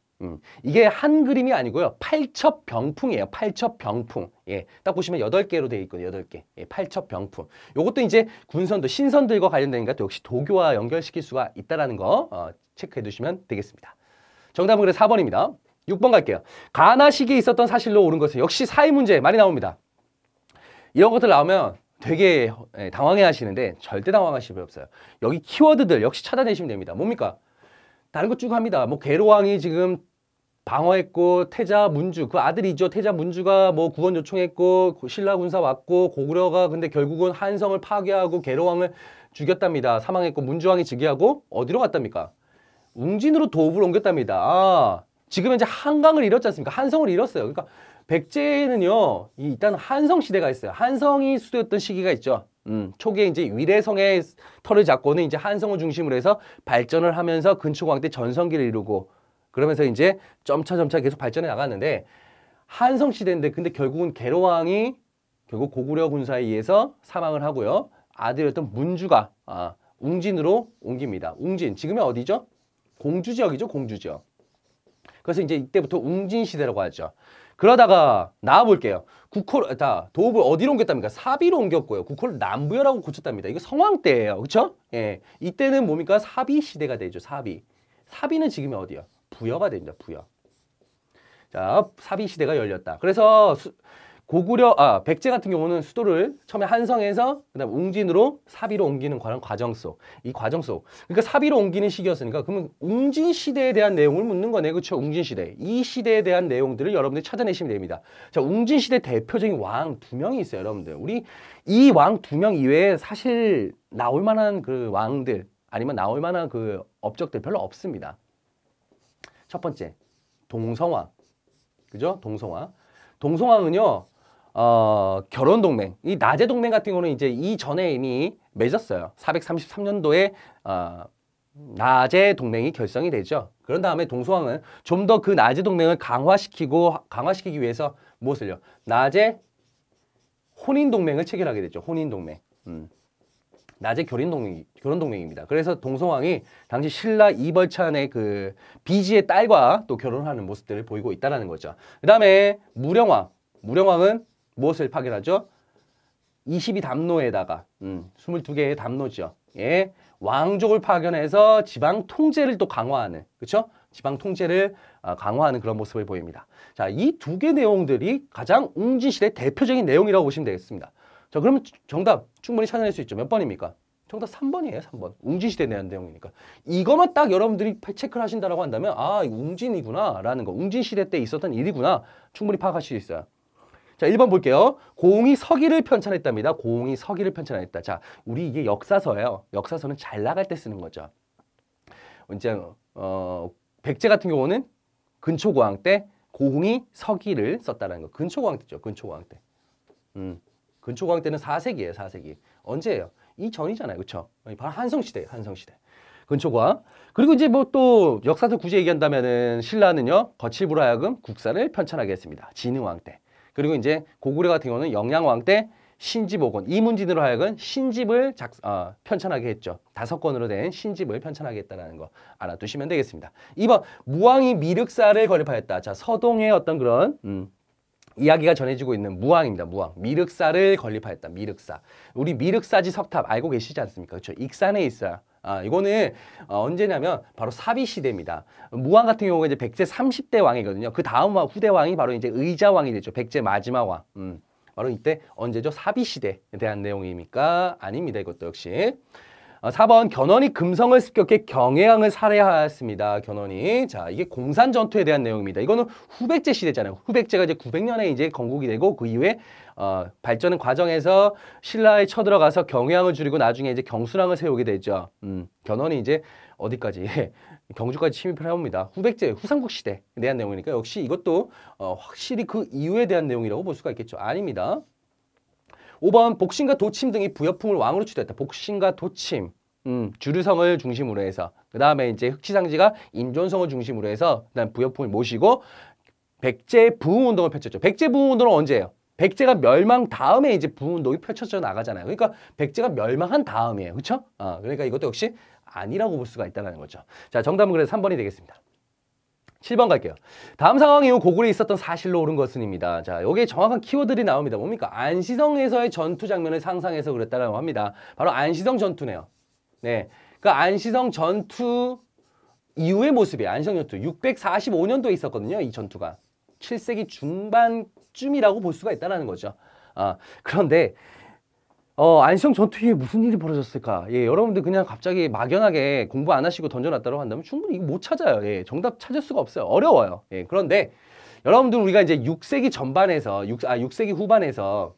이게 한 그림이 아니고요. 팔첩병풍이에요. 팔첩병풍. 예, 딱 보시면 8개로 되어 있거든요. 8개. 예, 팔첩병풍. 요것도 이제 군선도, 신선들과 관련되니까 또 역시 도교와 연결시킬 수가 있다는 거 체크해 두시면 되겠습니다. 정답은 그래 4번입니다. 6번 갈게요. 가나 시기에 있었던 사실로 옳은 것은 역시 사회 문제 많이 나옵니다. 이런 것들 나오면 되게 당황해 하시는데 절대 당황하실 필요 없어요. 여기 키워드들 역시 찾아내시면 됩니다. 뭡니까? 다른 거 쭉 합니다. 뭐 계로왕이 지금 방어했고 태자 문주 그 아들이죠. 태자 문주가 뭐 구원 요청했고 신라 군사 왔고 고구려가 근데 결국은 한성을 파괴하고 계로왕을 죽였답니다. 사망했고 문주왕이 즉위하고 어디로 갔답니까? 웅진으로 도읍을 옮겼답니다. 지금 이제 한강을 잃었지 않습니까? 한성을 잃었어요. 그러니까 백제는요, 일단 한성 시대가 있어요. 한성이 수도였던 시기가 있죠. 초기에 이제 위례성의 털을 잡고는 이제 한성을 중심으로 해서 발전을 하면서 근초광 때 전성기를 이루고 그러면서 이제 점차 계속 발전해 나갔는데 한성 시대인데 근데 결국은 계로왕이 결국 고구려 군사에 의해서 사망을 하고요. 아들이었던 문주가 웅진으로 옮깁니다. 웅진 지금이 어디죠? 공주 지역이죠. 공주 지역. 그래서 이제 이때부터 웅진 시대라고 하죠. 그러다가 나와볼게요. 도읍을 어디로 옮겼답니까? 사비로 옮겼고요. 국호를 남부여라고 고쳤답니다. 이거 성왕 때예요. 그렇죠? 예. 이때는 뭡니까? 사비 시대가 되죠. 사비. 사비는 지금이 어디요? 부여가 됩니다. 부여. 자, 사비 시대가 열렸다. 그래서 백제 같은 경우는 수도를 처음에 한성에서 그다음 웅진으로 사비로 옮기는 과정 속, 이 과정 속, 그러니까 사비로 옮기는 시기였으니까 그러면 웅진 시대에 대한 내용을 묻는 거네, 그렇죠? 웅진 시대, 이 시대에 대한 내용들을 여러분들이 찾아내시면 됩니다. 자, 웅진 시대 대표적인 왕 2명이 있어요, 여러분들. 우리 이 왕 2명 이외에 사실 나올 만한 그 왕들 아니면 나올 만한 그 업적들 별로 없습니다. 첫 번째, 동성왕, 그죠? 동성왕. 동성왕은요. 결혼 동맹, 이 나제 동맹 같은 경우는 이제 이전에 이미 맺었어요. 433년도에 나제 동맹이 결성이 되죠. 그런 다음에 동성왕은 좀 더 그 나제 동맹을 강화시키기 위해서 무엇을요? 나제 혼인 동맹을 체결하게 되죠. 혼인 동맹. 나제 결혼 동맹입니다. 그래서 동성왕이 당시 신라 이벌찬의 그 비지의 딸과 또 결혼하는 모습들을 보이고 있다는 거죠. 그 다음에 무령왕은 무엇을 파견하죠? 22담로에다가 22개의 담로죠. 예, 왕족을 파견해서 지방 통제를 또 강화하는, 그렇죠? 지방 통제를 강화하는 그런 모습을 보입니다. 자, 이 2개 내용들이 가장 웅진시대 대표적인 내용이라고 보시면 되겠습니다. 자, 그러면 정답 충분히 찾아낼 수 있죠. 몇 번입니까? 정답 3번이에요. 3번. 웅진시대에 대한 내용이니까. 이것만 딱 여러분들이 체크를 하신다고 한다면 웅진이구나 라는 거. 웅진시대 때 있었던 일이구나. 충분히 파악하실 수 있어요. 자, 1번 볼게요. 고흥이 서기를 편찬했답니다. 고흥이 서기를 편찬했다. 자, 우리 이게 역사서예요. 역사서는 잘 나갈 때 쓰는 거죠. 이제 백제 같은 경우는 근초고왕 때 고흥이 서기를 썼다는 거. 근초고왕 때죠. 근초고왕 때. 근초고왕 때는 4세기예요. 4세기. 언제예요? 이전이잖아요. 그렇죠? 바로 한성시대예요. 한성시대. 근초고왕. 그리고 이제 뭐 또 역사서 굳이 얘기한다면은 신라는요. 거칠부로 하여금 국사를 편찬하게 했습니다. 진흥왕 때. 그리고 이제 고구려 같은 경우는 영양왕 때 신집오권, 이문진으로 하여금 신집을 편찬하게 했죠. 5권으로 된 신집을 편찬하게 했다는 거 알아두시면 되겠습니다. 2번, 무왕이 미륵사를 건립하였다. 자, 서동의 어떤 그런 이야기가 전해지고 있는 무왕입니다. 무왕. 미륵사를 건립하였다. 미륵사. 우리 미륵사지 석탑 알고 계시지 않습니까? 그렇죠? 익산에 있어요. 이거는 언제냐면 바로 사비 시대입니다. 무왕 같은 경우가 이제 백제 30대 왕이거든요. 그 다음 후대 왕이 바로 이제 의자왕이 되죠. 백제 마지막 왕. 바로 이때 언제죠? 사비 시대에 대한 내용입니까? 아닙니다. 이것도 역시. 4번 견훤이 금성을 습격해 경해왕을 살해하였습니다. 견훤이. 자, 이게 공산 전투에 대한 내용입니다. 이거는 후백제 시대잖아요. 후백제가 이제 900년에 이제 건국이 되고 그 이후에 발전 과정에서 신라에 쳐들어가서 경해왕을 줄이고 나중에 이제 경순왕을 세우게 되죠. 견훤이 이제 어디까지 경주까지 침입을 해옵니다. 후백제 후삼국 시대에 대한 내용이니까 역시 이것도 확실히 그 이후에 대한 내용이라고 볼 수가 있겠죠. 아닙니다. 5번 복신과 도침 등이 부여풍을 왕으로 추대했다. 복신과 도침, 주류성을 중심으로 해서 그 다음에 이제 흑치상지가 임존성을 중심으로 해서 그다음 부여풍을 모시고 백제 부흥운동을 펼쳤죠. 백제 부흥운동은 언제예요? 백제가 멸망 다음에 이제 부흥운동이 펼쳐져 나가잖아요. 그러니까 백제가 멸망한 다음이에요. 그렇죠? 그러니까 이것도 역시 아니라고 볼 수가 있다는 거죠. 자, 정답은 그래서 3번이 되겠습니다. 7번 갈게요. 다음 상황 이후 고구려에 있었던 사실로 옳은 것은입니다. 자, 여기에 정확한 키워드들이 나옵니다. 뭡니까? 안시성에서의 전투 장면을 상상해서 그랬다라고 합니다. 바로 안시성 전투네요. 네, 그 안시성 전투 이후의 모습이에요. 안시성 전투 645년도에 있었거든요. 이 전투가 7세기 중반쯤이라고 볼 수가 있다는 거죠. 그런데 안시성 전투 이후에 무슨 일이 벌어졌을까? 예, 여러분들 그냥 갑자기 막연하게 공부 안 하시고 던져놨다고 한다면 충분히 이거 못 찾아요. 예, 정답 찾을 수가 없어요. 어려워요. 예, 그런데 여러분들 우리가 이제 6세기 전반에서 6세기 후반에서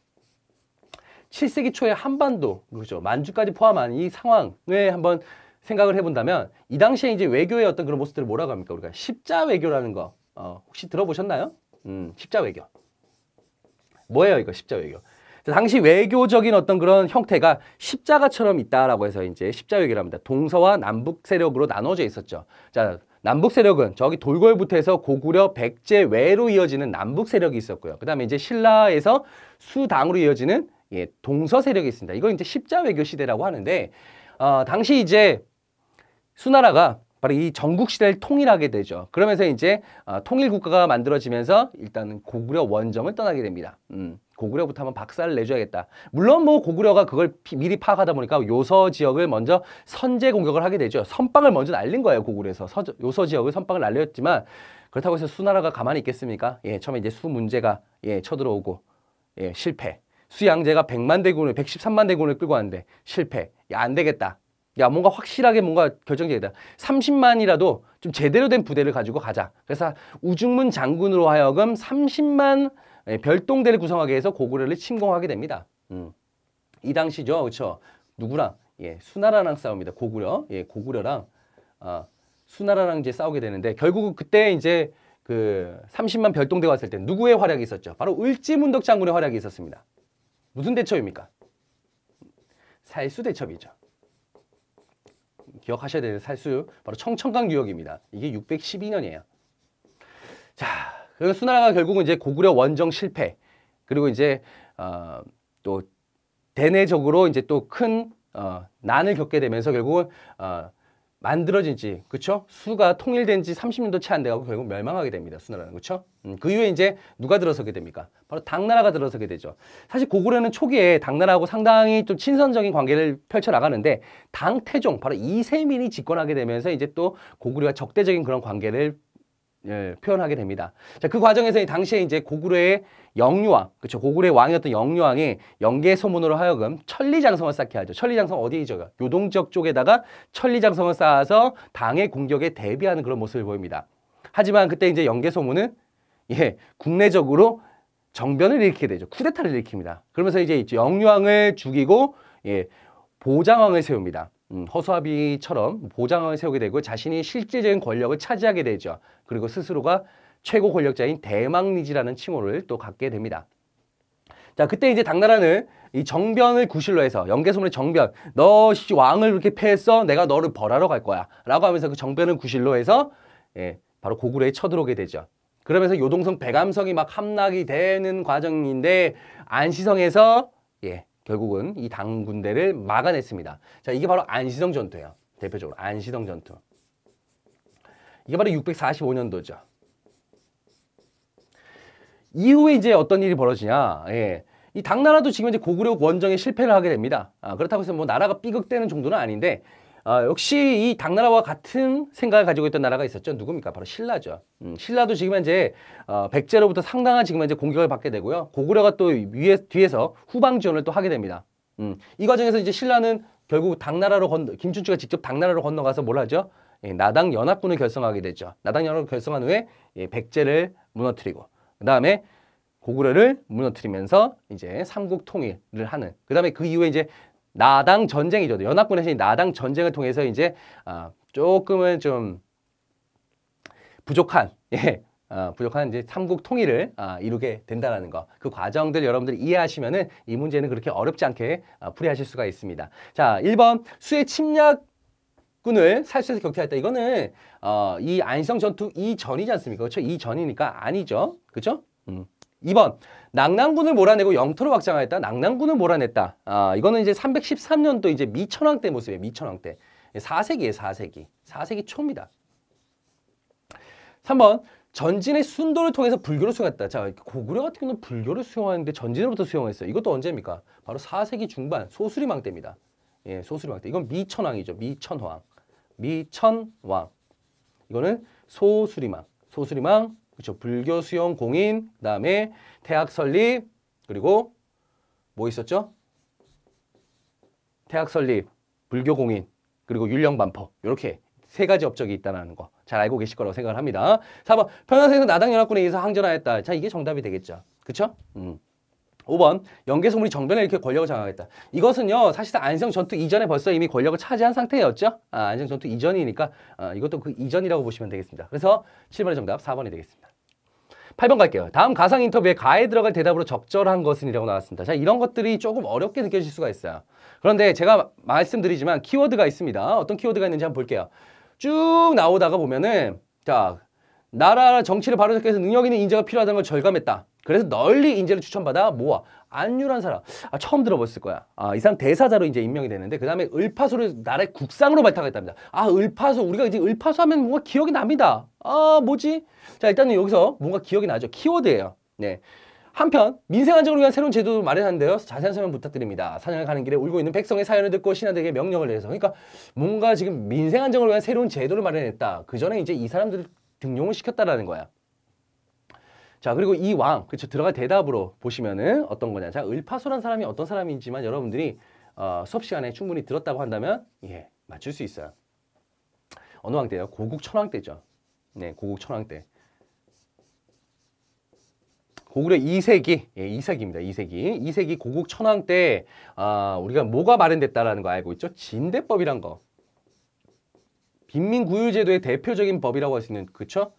7세기 초에 한반도, 그렇죠, 만주까지 포함한 이 상황을 한번 생각을 해본다면 이 당시에 이제 외교의 어떤 그런 모습들을 뭐라고 합니까? 우리가 십자 외교라는 거 혹시 들어보셨나요? 십자 외교. 뭐예요, 이거 십자 외교? 당시 외교적인 어떤 그런 형태가 십자가처럼 있다라고 해서 이제 십자 외교를 합니다. 동서와 남북 세력으로 나눠져 있었죠. 자, 남북 세력은 저기 돌궐부터 해서 고구려, 백제 외로 이어지는 남북 세력이 있었고요. 그 다음에 이제 신라에서 수당으로 이어지는 동서 세력이 있습니다. 이걸 이제 십자 외교 시대라고 하는데, 당시 이제 수나라가 바로 이 전국 시대를 통일하게 되죠. 그러면서 이제 통일 국가가 만들어지면서 일단은 고구려 원정을 떠나게 됩니다. 고구려부터 한번 박살을 내줘야겠다. 물론 뭐 고구려가 그걸 미리 파악하다 보니까 요서 지역을 먼저 선제 공격을 하게 되죠. 선빵을 먼저 날린 거예요. 고구려에서 요서 지역을 선빵을 날렸지만 그렇다고 해서 수나라가 가만히 있겠습니까? 예, 처음에 이제 수 문제가 쳐들어오고 실패. 수양제가 100만 대군을 113만 대군을 끌고 왔는데 실패. 야, 안 되겠다. 야, 뭔가 확실하게 뭔가 결정적이다. 30만이라도 좀 제대로 된 부대를 가지고 가자. 그래서 우중문 장군으로 하여금 30만 별동대를 구성하게 해서 고구려를 침공하게 됩니다. 이 당시죠, 그렇죠? 누구랑? 수나라랑 싸웁니다. 고구려, 고구려랑 수나라랑 이제 싸우게 되는데 결국 그때 이제 그 30만 별동대가 왔을 때 누구의 활약이 있었죠? 바로 을지문덕 장군의 활약이 있었습니다. 무슨 대첩입니까? 살수대첩이죠. 기억하셔야 되는 살수, 바로 청천강 유역입니다. 이게 612년이에요. 자, 그래서 수나라가 결국은 이제 고구려 원정 실패, 그리고 이제 또 대내적으로 이제 또 큰 난을 겪게 되면서 결국은 만들어진 지, 그쵸? 수가 통일된 지 30년도 채 안 돼가고 결국 멸망하게 됩니다. 수나라는, 그쵸? 그 이후에 이제 누가 들어서게 됩니까? 바로 당나라가 들어서게 되죠. 사실 고구려는 초기에 당나라하고 상당히 좀 친선적인 관계를 펼쳐 나가는데 당태종, 바로 이세민이 집권하게 되면서 이제 또 고구려와 적대적인 그런 관계를 표현하게 됩니다. 자, 그 과정에서 당시에 이제 고구려의 영유왕, 그렇죠? 고구려의 왕이었던 영유왕이 영계소문으로 하여금 천리장성을 쌓게 하죠. 천리장성 어디에 있죠? 요동지역 쪽에다가 천리장성을 쌓아서 당의 공격에 대비하는 그런 모습을 보입니다. 하지만 그때 이제 영계소문은 국내적으로 정변을 일으키게 되죠. 쿠데타를 일으킵니다. 그러면서 이제 영유왕을 죽이고 보장왕을 세웁니다. 허수아비처럼 보장왕을 세우게 되고 자신이 실질적인 권력을 차지하게 되죠. 그리고 스스로가 최고 권력자인 대망리지라는 칭호를 또 갖게 됩니다. 자, 그때 이제 당나라는 이 정변을 구실로 해서 영계소문의 정변, 너 왕을 이렇게 패했어, 내가 너를 벌하러 갈 거야 라고 하면서 그 정변을 구실로 해서 바로 고구려에 쳐들어오게 되죠. 그러면서 요동성, 백암성이 막 함락이 되는 과정인데 안시성에서 결국은 이 당 군대를 막아냈습니다. 자, 이게 바로 안시성 전투예요. 대표적으로 안시성 전투. 이게 바로 645년도죠. 이후에 이제 어떤 일이 벌어지냐? 이 당나라도 지금 이제 고구려 원정에 실패를 하게 됩니다. 그렇다고 해서 뭐 나라가 삐걱대는 정도는 아닌데 역시 이 당나라와 같은 생각을 가지고 있던 나라가 있었죠. 누굽니까? 바로 신라죠. 신라도 지금 현재 백제로부터 상당한 지금 현재 공격을 받게 되고요. 고구려가 또 뒤에서 후방 지원을 또 하게 됩니다. 이 과정에서 이제 신라는 결국 당나라로 김춘추가 직접 당나라로 건너가서 뭘 하죠? 예, 나당 연합군을 결성하게 되죠. 나당 연합군을 결성한 후에 예, 백제를 무너뜨리고 그 다음에 고구려를 무너뜨리면서 이제 삼국 통일을 하는. 그 다음에 그 이후에 이제 나당 전쟁이죠. 연합군에서 나당 전쟁을 통해서 이제 조금은 좀 부족한 부족한 이제 삼국 통일을 이루게 된다는 거. 그 과정들 여러분들이 이해하시면은 이 문제는 그렇게 어렵지 않게 풀이하실 수가 있습니다. 자, 1번 수의 침략군을 살수에서 격퇴했다. 이거는 이 안성 전투 이전이지 않습니까? 그렇죠? 이전이니까 아니죠. 그렇죠? 2번 낙랑군을 몰아내고 영토를 확장하였다. 낙랑군을 몰아냈다. 이거는 이제 313년도 이제 미천왕 때 모습이에요. 미천왕 때. 4세기예요. 4세기. 4세기 초입니다. 3번 전진의 순도를 통해서 불교를 수용했다. 자, 고구려 같은 경우는 불교를 수용하는데 전진으로부터 수용했어요. 이것도 언제입니까? 바로 4세기 중반 소수리망 때입니다. 예, 소수리망 때. 이건 미천왕이죠. 미천왕. 미천왕. 이거는 소수리망. 소수리망. 그렇죠. 불교 수용 공인, 그다음에 태학 설립, 그리고 뭐 있었죠? 태학 설립, 불교 공인, 그리고 율령 반포. 이렇게 세 가지 업적이 있다는 거 잘 알고 계실 거라고 생각을 합니다. 4번 평양에서 나당 연합군에 의해서 항전하였다. 자, 이게 정답이 되겠죠. 그렇죠? 5번 영계소문이 정변을 일으켜 권력을 장악했다. 이것은요 사실상 안성 전투 이전에 벌써 이미 권력을 차지한 상태였죠. 안성 전투 이전이니까 이것도 그 이전이라고 보시면 되겠습니다. 그래서 7번의 정답 4번이 되겠습니다. 8번 갈게요. 다음 가상 인터뷰에 가에 들어갈 대답으로 적절한 것은 이라고 나왔습니다. 자, 이런 것들이 조금 어렵게 느껴질 수가 있어요. 그런데 제가 말씀드리지만 키워드가 있습니다. 어떤 키워드가 있는지 한번 볼게요. 쭉 나오다가 보면은 자, 나라 정치를 바로잡기 위해서 능력 있는 인재가 필요하다는 걸 절감했다. 그래서 널리 인재를 추천받아 모아. 안유란 사람. 처음 들어봤을 거야. 이 사람 대사자로 이제 임명이 되는데 그 다음에 을파소를 나라의 국상으로 발탁했답니다. 을파소. 우리가 이제 을파소 하면 뭔가 기억이 납니다. 뭐지? 자, 일단은 여기서 뭔가 기억이 나죠. 키워드예요. 네. 한편 민생 안정을 위한 새로운 제도도 마련하는데요. 자세한 설명 부탁드립니다. 사냥을 가는 길에 울고 있는 백성의 사연을 듣고 신하들에게 명령을 내려서 그러니까 뭔가 지금 민생 안정을 위한 새로운 제도를 마련했다. 그 전에 이제 이 사람들을 등용을 시켰다라는 거야. 자, 그리고 이 왕, 그렇죠. 들어갈 대답으로 보시면은 어떤 거냐. 자, 을파소란 사람이 어떤 사람인지만 여러분들이 수업 시간에 충분히 들었다고 한다면 예, 맞출 수 있어요. 어느 왕 때요? 고국 천왕 때죠. 네, 고국 천왕 때. 고구려 2세기, 예, 2세기입니다. 2세기. 2세기 고국 천왕 때 우리가 뭐가 마련됐다라는 거 알고 있죠? 진대법이란 거. 빈민구율제도의 대표적인 법이라고 할 수 있는, 그쵸?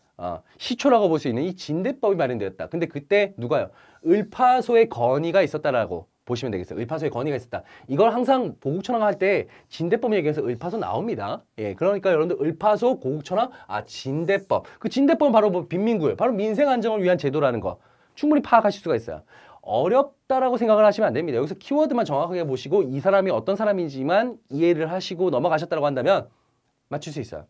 시초라고 볼 수 있는 이 진대법이 마련되었다. 근데 그때 누가요? 을파소의 건의가 있었다라고 보시면 되겠어요. 을파소의 건의가 있었다. 이걸 항상 보국천왕 할 때 진대법 얘기해서 을파소 나옵니다. 예, 그러니까 여러분들 을파소, 고국천왕, 진대법. 그 진대법은 바로 뭐 빈민구율, 바로 민생 안정을 위한 제도라는 거. 충분히 파악하실 수가 있어요. 어렵다라고 생각을 하시면 안 됩니다. 여기서 키워드만 정확하게 보시고 이 사람이 어떤 사람인지만 이해를 하시고 넘어가셨다고 한다면 맞출 수 있어요.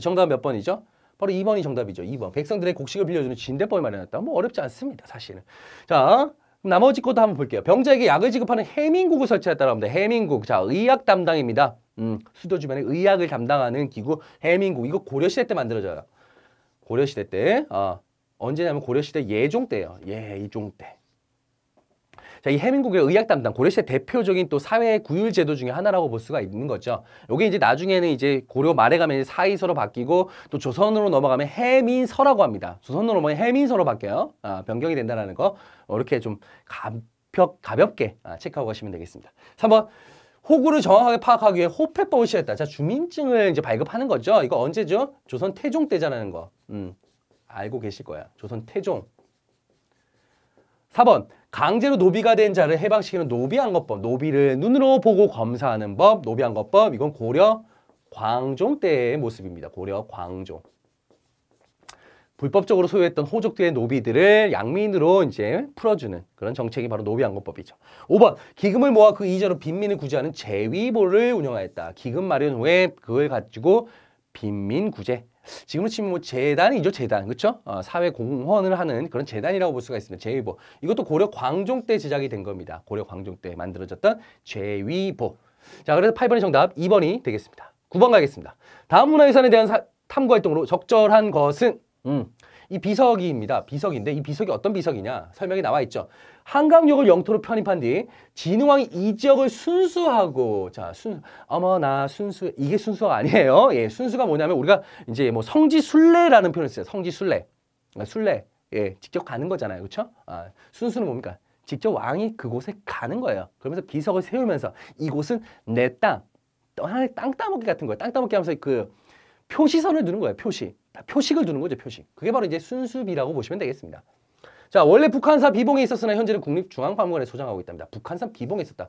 정답은 몇 번이죠? 바로 2번이 정답이죠. 2번. 백성들의 곡식을 빌려주는 진대법을 마련했다. 뭐 어렵지 않습니다. 사실은. 자, 나머지 것도 한번 볼게요. 병자에게 약을 지급하는 해민국을 설치했다고 합니다. 해민국. 자, 의학 담당입니다. 수도 주변에 의학을 담당하는 기구 해민국. 이거 고려시대 때 만들어져요. 고려시대 때. 언제냐면 고려시대 예종 때예요. 예종 때. 자, 이 해민국의 의학 담당, 고려시대 대표적인 또 사회 구율 제도 중에 하나라고 볼 수가 있는 거죠. 요게 이제 나중에는 이제 고려 말에 가면 사이서로 바뀌고 또 조선으로 넘어가면 해민서라고 합니다. 조선으로 넘어가면 해민서로 바뀌어요. 변경이 된다는 거. 이렇게 좀 가볍게 체크하고 가시면 되겠습니다. 3번. 호구를 정확하게 파악하기 위해 호패법을 시작했다. 자, 주민증을 이제 발급하는 거죠. 이거 언제죠? 조선 태종 때잖아는 거. 알고 계실 거야. 조선 태종. 4번. 강제로 노비가 된 자를 해방시키는 노비항거법. 노비를 눈으로 보고 검사하는 법. 노비항거법. 이건 고려 광종 때의 모습입니다. 고려 광종. 불법적으로 소유했던 호족들의 노비들을 양민으로 이제 풀어주는 그런 정책이 바로 노비항거법이죠. 5번. 기금을 모아 그 이자로 빈민을 구제하는 재위보를 운영하였다. 기금 마련 후에 그걸 가지고 빈민구제. 지금으로 치면 뭐 재단이죠, 재단. 그렇죠? 사회 공헌을 하는 그런 재단이라고 볼 수가 있습니다. 재위보. 이것도 고려 광종 때 제작이 된 겁니다. 고려 광종 때 만들어졌던 재위보. 자, 그래서 8번의 정답 2번이 되겠습니다. 9번 가겠습니다. 다음 문화유산에 대한 탐구 활동으로 적절한 것은 이 비석입니다. 비석인데 이 비석이 어떤 비석이냐? 설명이 나와 있죠. 한강역을 영토로 편입한 뒤 진흥왕이 이 지역을 순수하고 자, 어머나 순수 이게 순수가 아니에요. 예, 순수가 뭐냐면 우리가 이제 뭐 성지순례라는 표현을 써요. 성지순례. 순례. 예, 직접 가는 거잖아요. 그렇죠? 아, 순수는 뭡니까? 직접 왕이 그곳에 가는 거예요. 그러면서 비석을 세우면서 이곳은 내 땅. 하나의 땅 따먹기 같은 거예요. 땅 따먹기 하면서 그 표시선을 두는 거예요. 표식을 두는 거죠. 표식. 그게 바로 이제 순수비라고 보시면 되겠습니다. 자, 원래 북한산 비봉에 있었으나 현재는 국립중앙박물관에 소장하고 있답니다. 북한산 비봉에 있었다.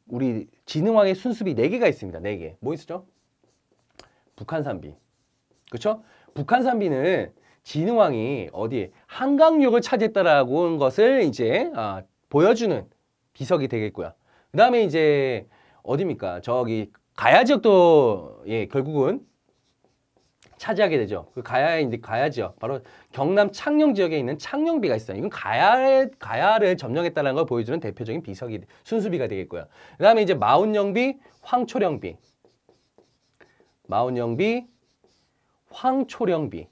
우리 진흥왕의 순수비 4개가 있습니다. 4개. 뭐 있었죠? 북한산비. 그렇죠? 북한산비는 진흥왕이 어디 한강역을 차지했다라고 한 것을 이제 보여주는 비석이 되겠고요. 그 다음에 이제 어디입니까? 저기 가야 지역도 예, 결국은 차지하게 되죠. 그 가야 지역, 바로 경남 창녕 지역에 있는 창녕비가 있어요. 이건 가야를 점령했다는 걸 보여주는 대표적인 비석이 순수비가 되겠고요. 그 다음에 이제 마운영비, 황초령비, 황초령비.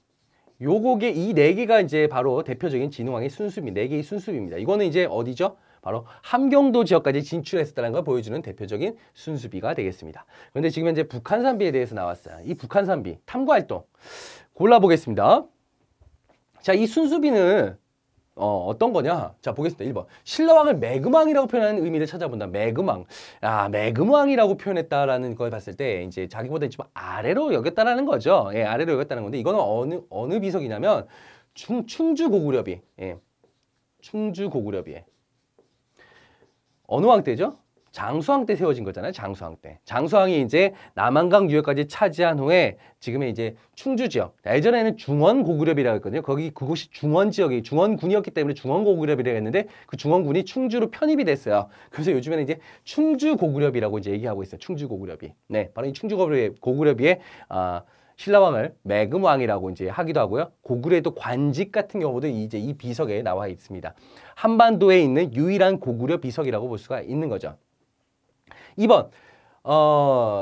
요거게 이 4개가 이제 바로 대표적인 진흥왕의 순수비, 4개의 순수비입니다. 이거는 이제 어디죠? 바로 함경도 지역까지 진출했었다는 걸 보여주는 대표적인 순수비가 되겠습니다. 그런데 지금 현재 북한산비에 대해서 나왔어요. 이 북한산비 탐구활동 골라보겠습니다. 자, 이 순수비는 어떤 거냐? 자, 보겠습니다. 1번. 신라왕을 매금왕이라고 표현하는 의미를 찾아본다. 매금왕. 매금왕이라고 표현했다라는 걸 봤을 때 이제 자기보다 좀 아래로 여겼다라는 거죠. 예, 아래로 여겼다는 건데 이거는 어느 비석이냐면 충주고구려비. 예. 충주고구려비에. 어느 왕 때죠? 장수왕 때 세워진 거잖아요. 장수왕 때. 장수왕이 이제 남한강 유역까지 차지한 후에 지금의 이제 충주 지역. 예전에는 중원고구려비라고 했거든요. 그곳이 중원지역이 중원군이었기 때문에 중원고구려비라고 했는데 그 중원군이 충주로 편입이 됐어요. 그래서 요즘에는 이제 충주고구려비라고 이제 얘기하고 있어요. 충주고구려비. 네, 바로 이 충주고구려비의 신라왕을 매금왕이라고 이제 하기도 하고요. 고구려에도 관직 같은 경우도 이제 이 비석에 나와 있습니다. 한반도에 있는 유일한 고구려 비석이라고 볼 수가 있는 거죠. 2번.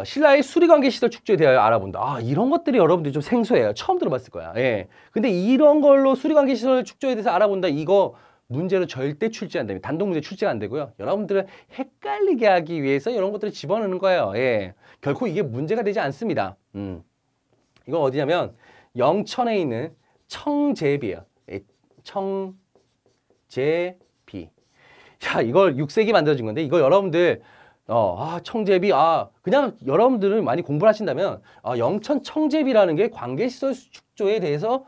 신라의 수리관계 시설 축조에 대하여 알아본다. 이런 것들이 여러분들이 좀 생소해요. 처음 들어봤을 거야. 예. 근데 이런 걸로 수리관계 시설 축조에 대해서 알아본다. 이거 문제로 절대 출제 안 됩니다. 단독 문제 출제가 안 되고요. 여러분들을 헷갈리게 하기 위해서 이런 것들을 집어넣는 거예요. 예. 결코 이게 문제가 되지 않습니다. 이건 어디냐면 영천에 있는 청제비예요. 청제비. 자, 이걸 6세기 만들어진 건데 이거 여러분들 청제비 그냥 여러분들은 많이 공부를 하신다면 영천 청제비라는 게 관계시설 축조에 대해서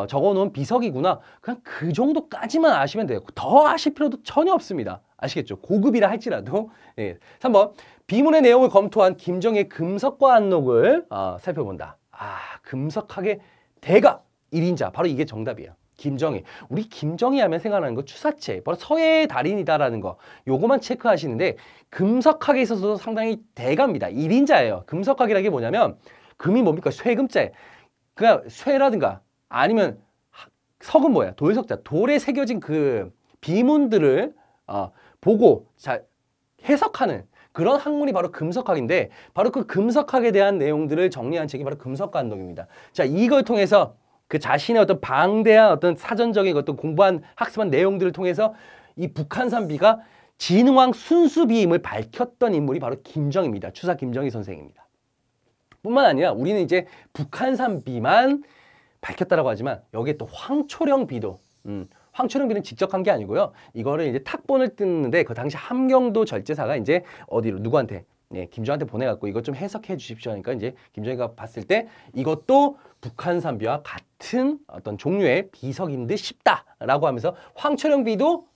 적어놓은 비석이구나. 그냥 그 정도까지만 아시면 돼요. 더 아실 필요도 전혀 없습니다. 아시겠죠? 고급이라 할지라도. 예. 3번. 비문의 내용을 검토한 김정희의 금석과 안록을 살펴본다. 금석학의 대가 1인자. 바로 이게 정답이에요. 김정희. 우리 김정희 하면 생각나는 거 추사체. 바로 서예의 달인이다라는 거. 요거만 체크하시는데 금석학에 있어서도 상당히 대가입니다. 1인자예요. 금석학이라는 게 뭐냐면 금이 뭡니까? 쇠금자에. 그냥 쇠라든가 아니면 석은 뭐야? 돌석자. 돌에 새겨진 그 비문들을 보고 해석하는 그런 학문이 바로 금석학인데 바로 그 금석학에 대한 내용들을 정리한 책이 바로 금석관록입니다. 자, 이걸 통해서 그 자신의 어떤 방대한 어떤 사전적인 어떤 공부한 학습한 내용들을 통해서 이 북한산비가 진흥왕 순수비임을 밝혔던 인물이 바로 김정희입니다. 추사 김정희 선생입니다. 뿐만 아니라 우리는 이제 북한산비만 밝혔다라고 하지만 여기에 또 황초령비도 황초령비는 직접 한 게 아니고요. 이거를 이제 탁본을 뜯는데 그 당시 함경도 절제사가 이제 어디로 누구한테 김정희한테 보내갖고 이것 좀 해석해 주십시오 하니까 이제 김정희가 봤을 때 이것도 북한산비와 같은 어떤 종류의 비석인 듯 싶다라고 하면서 황초령비도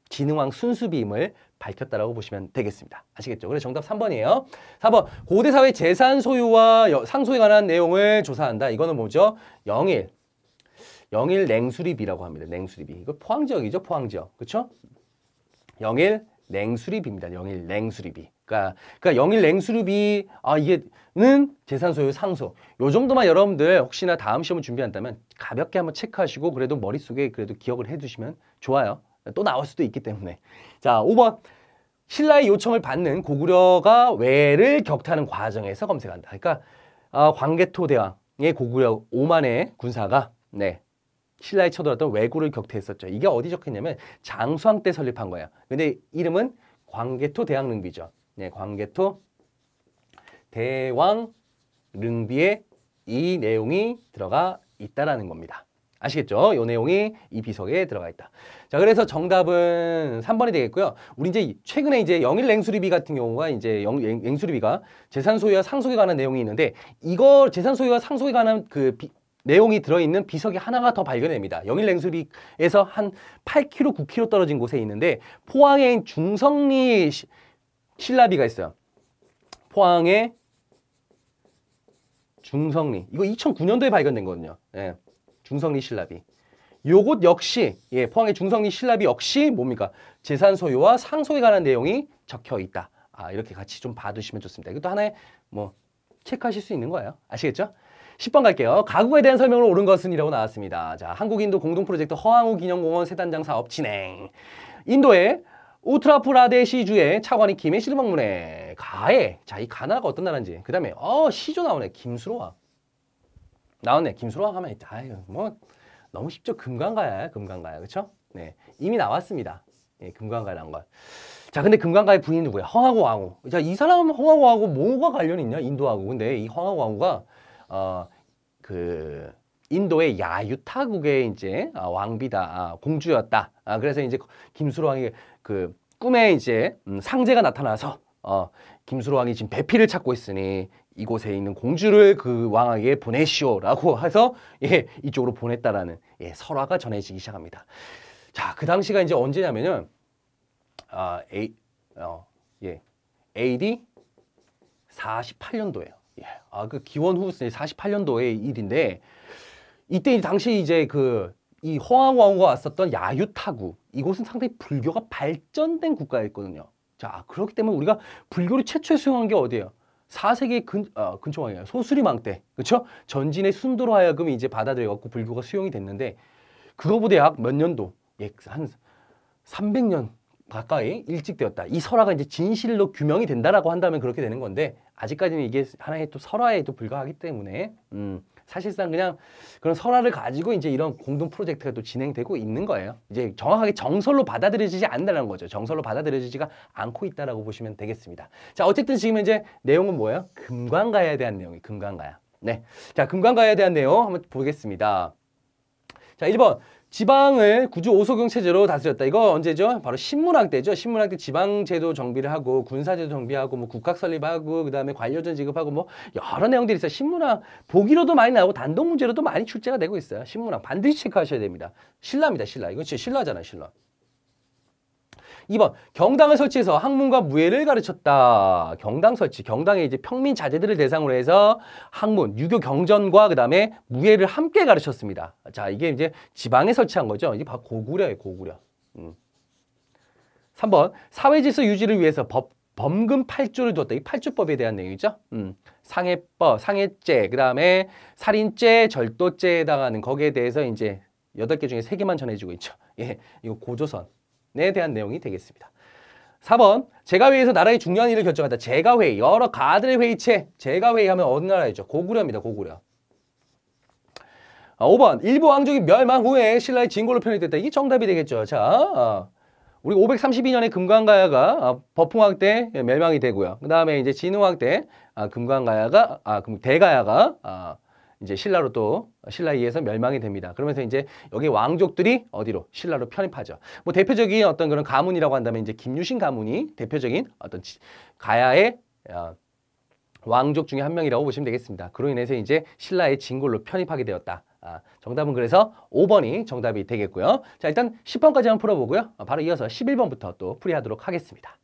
진흥왕 순수비임을 밝혔다라고 보시면 되겠습니다. 아시겠죠? 그래서 정답 3번이에요. 4번. 고대 사회 재산 소유와 상속에 관한 내용을 조사한다. 이거는 뭐죠? 영일 냉수리비라고 합니다. 냉수리비. 이거 포항지역이죠. 포항지역. 그렇죠? 영일 냉수리비입니다. 영일 냉수리비. 그러니까 영일 냉수리비 이게는 재산 소유 상속. 요 정도만 여러분들 혹시나 다음 시험을 준비한다면 가볍게 한번 체크하시고 그래도 머릿속에 그래도 기억을 해 두시면 좋아요. 또 나올 수도 있기 때문에. 자, 5번. 신라의 요청을 받는 고구려가 외를 격퇴하는 과정에서 검색한다. 그러니까 광개토 대왕의 고구려 5만의 군사가 신라에 쳐들어왔던 왜구를 격퇴했었죠. 이게 어디 적혀있냐면 장수왕 때 설립한 거예요. 근데 이름은 광개토 대왕릉비죠. 네, 광개토 대왕릉비에 이 내용이 들어가 있다라는 겁니다. 아시겠죠? 이 내용이 이 비석에 들어가 있다. 자, 그래서 정답은 3번이 되겠고요. 우리 이제 최근에 이제 영일 냉수리비 같은 경우가 이제 냉수리비가 재산 소유와 상속에 관한 내용이 있는데 이거 재산 소유와 상속에 관한 그 내용이 들어있는 비석이 하나가 더 발견됩니다. 영일 냉수리에서 한 8km, 9km 떨어진 곳에 있는데 포항에 중성리 신라비가 있어요. 포항에 중성리. 이거 2009년도에 발견된 거거든요. 예. 중성리 신라비. 요것 역시 포항의 중성리 신라비 역시 뭡니까? 재산 소유와 상속에 관한 내용이 적혀 있다. 이렇게 같이 좀 봐두시면 좋습니다. 이것도 하나의 뭐 체크하실 수 있는 거예요. 아시겠죠? 10번 갈게요. 가구에 대한 설명을 옳은 것은 이라고 나왔습니다. 자, 한국인도 공동 프로젝트 허황우 기념공원 세단장 사업 진행. 인도의 우트라프라데시주의 차관이 김해 씨를 방문해. 가해. 자, 이 가나가 어떤 나라인지. 그 다음에 시조 나오네. 김수로왕. 나왔네. 김수로왕 하면 아유 뭐 너무 쉽죠. 금강가야. 금강가야. 그렇죠? 네. 이미 나왔습니다. 예, 금강가에 나온 거. 자, 근데 금강가의 부인이 누구야? 허하고 왕후. 자, 이 사람은 허하고 왕후 뭐가 관련이 있냐? 인도하고. 근데 이 허하고 왕후가 그 인도의 야유타국의 이제 왕비다. 공주였다. 그래서 이제 김수로 왕이 그 꿈에 이제 상제가 나타나서 김수로 왕이 지금 배필을 찾고 있으니 이곳에 있는 공주를 그 왕에게 보내시오라고 해서 이쪽으로 보냈다라는 설화가 전해지기 시작합니다. 자, 그 당시가 이제 언제냐면은 AD 48년도예요. 그 기원 후 48년도의 일인데 이때 당시 이제 이 허황왕후가 왔었던 야유타구 이곳은 상당히 불교가 발전된 국가였거든요. 자, 그렇기 때문에 우리가 불교를 최초에 수용한 게 어디예요? 4세기 근초왕이에요. 소수리망 때, 그렇죠? 전진의 순도로 하여금 이제 받아들여갖고 불교가 수용이 됐는데 그거보다 약 몇 년도, 한 300년 가까이 일찍 되었다. 이 설화가 이제 진실로 규명이 된다라고 한다면 그렇게 되는 건데 아직까지는 이게 하나의 또 설화에 또 불과하기 때문에 사실상 그냥 그런 설화를 가지고 이제 이런 공동 프로젝트가 또 진행되고 있는 거예요. 이제 정확하게 정설로 받아들여지지 않는다는 거죠. 정설로 받아들여지지가 않고 있다라고 보시면 되겠습니다. 자, 어쨌든 지금 이제 내용은 뭐예요? 금강가에 대한 내용이 금강가야. 네. 자, 금강가에 대한 내용 한번 보겠습니다. 자, 1번. 지방을 구주 오소경 체제로 다스렸다. 이거 언제죠? 바로 신문학 때죠. 신문학 때 지방제도 정비를 하고 군사제도 정비하고 뭐 국학 설립하고 그다음에 관료전 지급하고 뭐 여러 내용들이 있어요. 신문학 보기로도 많이 나오고 단독 문제로도 많이 출제가 되고 있어요. 신문학 반드시 체크하셔야 됩니다. 신라입니다. 신라. 이건 진짜 신라잖아요. 신라. 2번 경당을 설치해서 학문과 무예를 가르쳤다. 경당 설치. 경당에 이제 평민 자제들을 대상으로 해서 학문, 유교 경전과 그다음에 무예를 함께 가르쳤습니다. 자, 이게 이제 지방에 설치한 거죠. 이게 바로 고구려예요. 고구려. 3번 사회 질서 유지를 위해서 범금 8조를 두었다. 이 8조법에 대한 내용이죠. 상해법, 상해죄, 그다음에 살인죄, 절도죄에 해당하는 거기에 대해서 이제 8개 중에 3개만 전해지고 있죠. 이거 고조선. 에 대한 내용이 되겠습니다. 4번 제가회의에서 나라의 중요한 일을 결정한다. 제가회의, 여러 가들의 회의체. 제가회의 하면 어느 나라이죠? 고구려입니다. 고구려. 5번 일부 왕족이 멸망 후에 신라의 진골로 편입됐다. 이게 정답이 되겠죠. 자, 우리 532년에 금강가야가 법흥왕 때 멸망이 되고요. 그 다음에 이제 진흥왕 때 대가야가 이제 신라로 또 신라에 의해서 멸망이 됩니다. 그러면서 이제 여기 왕족들이 어디로? 신라로 편입하죠. 뭐 대표적인 어떤 그런 가문이라고 한다면 이제 김유신 가문이 대표적인 어떤 가야의 왕족 중에 한 명이라고 보시면 되겠습니다. 그로 인해서 이제 신라의 진골로 편입하게 되었다. 정답은 그래서 5번이 정답이 되겠고요. 자, 일단 10번까지 한번 풀어보고요. 바로 이어서 11번부터 또 풀이하도록 하겠습니다.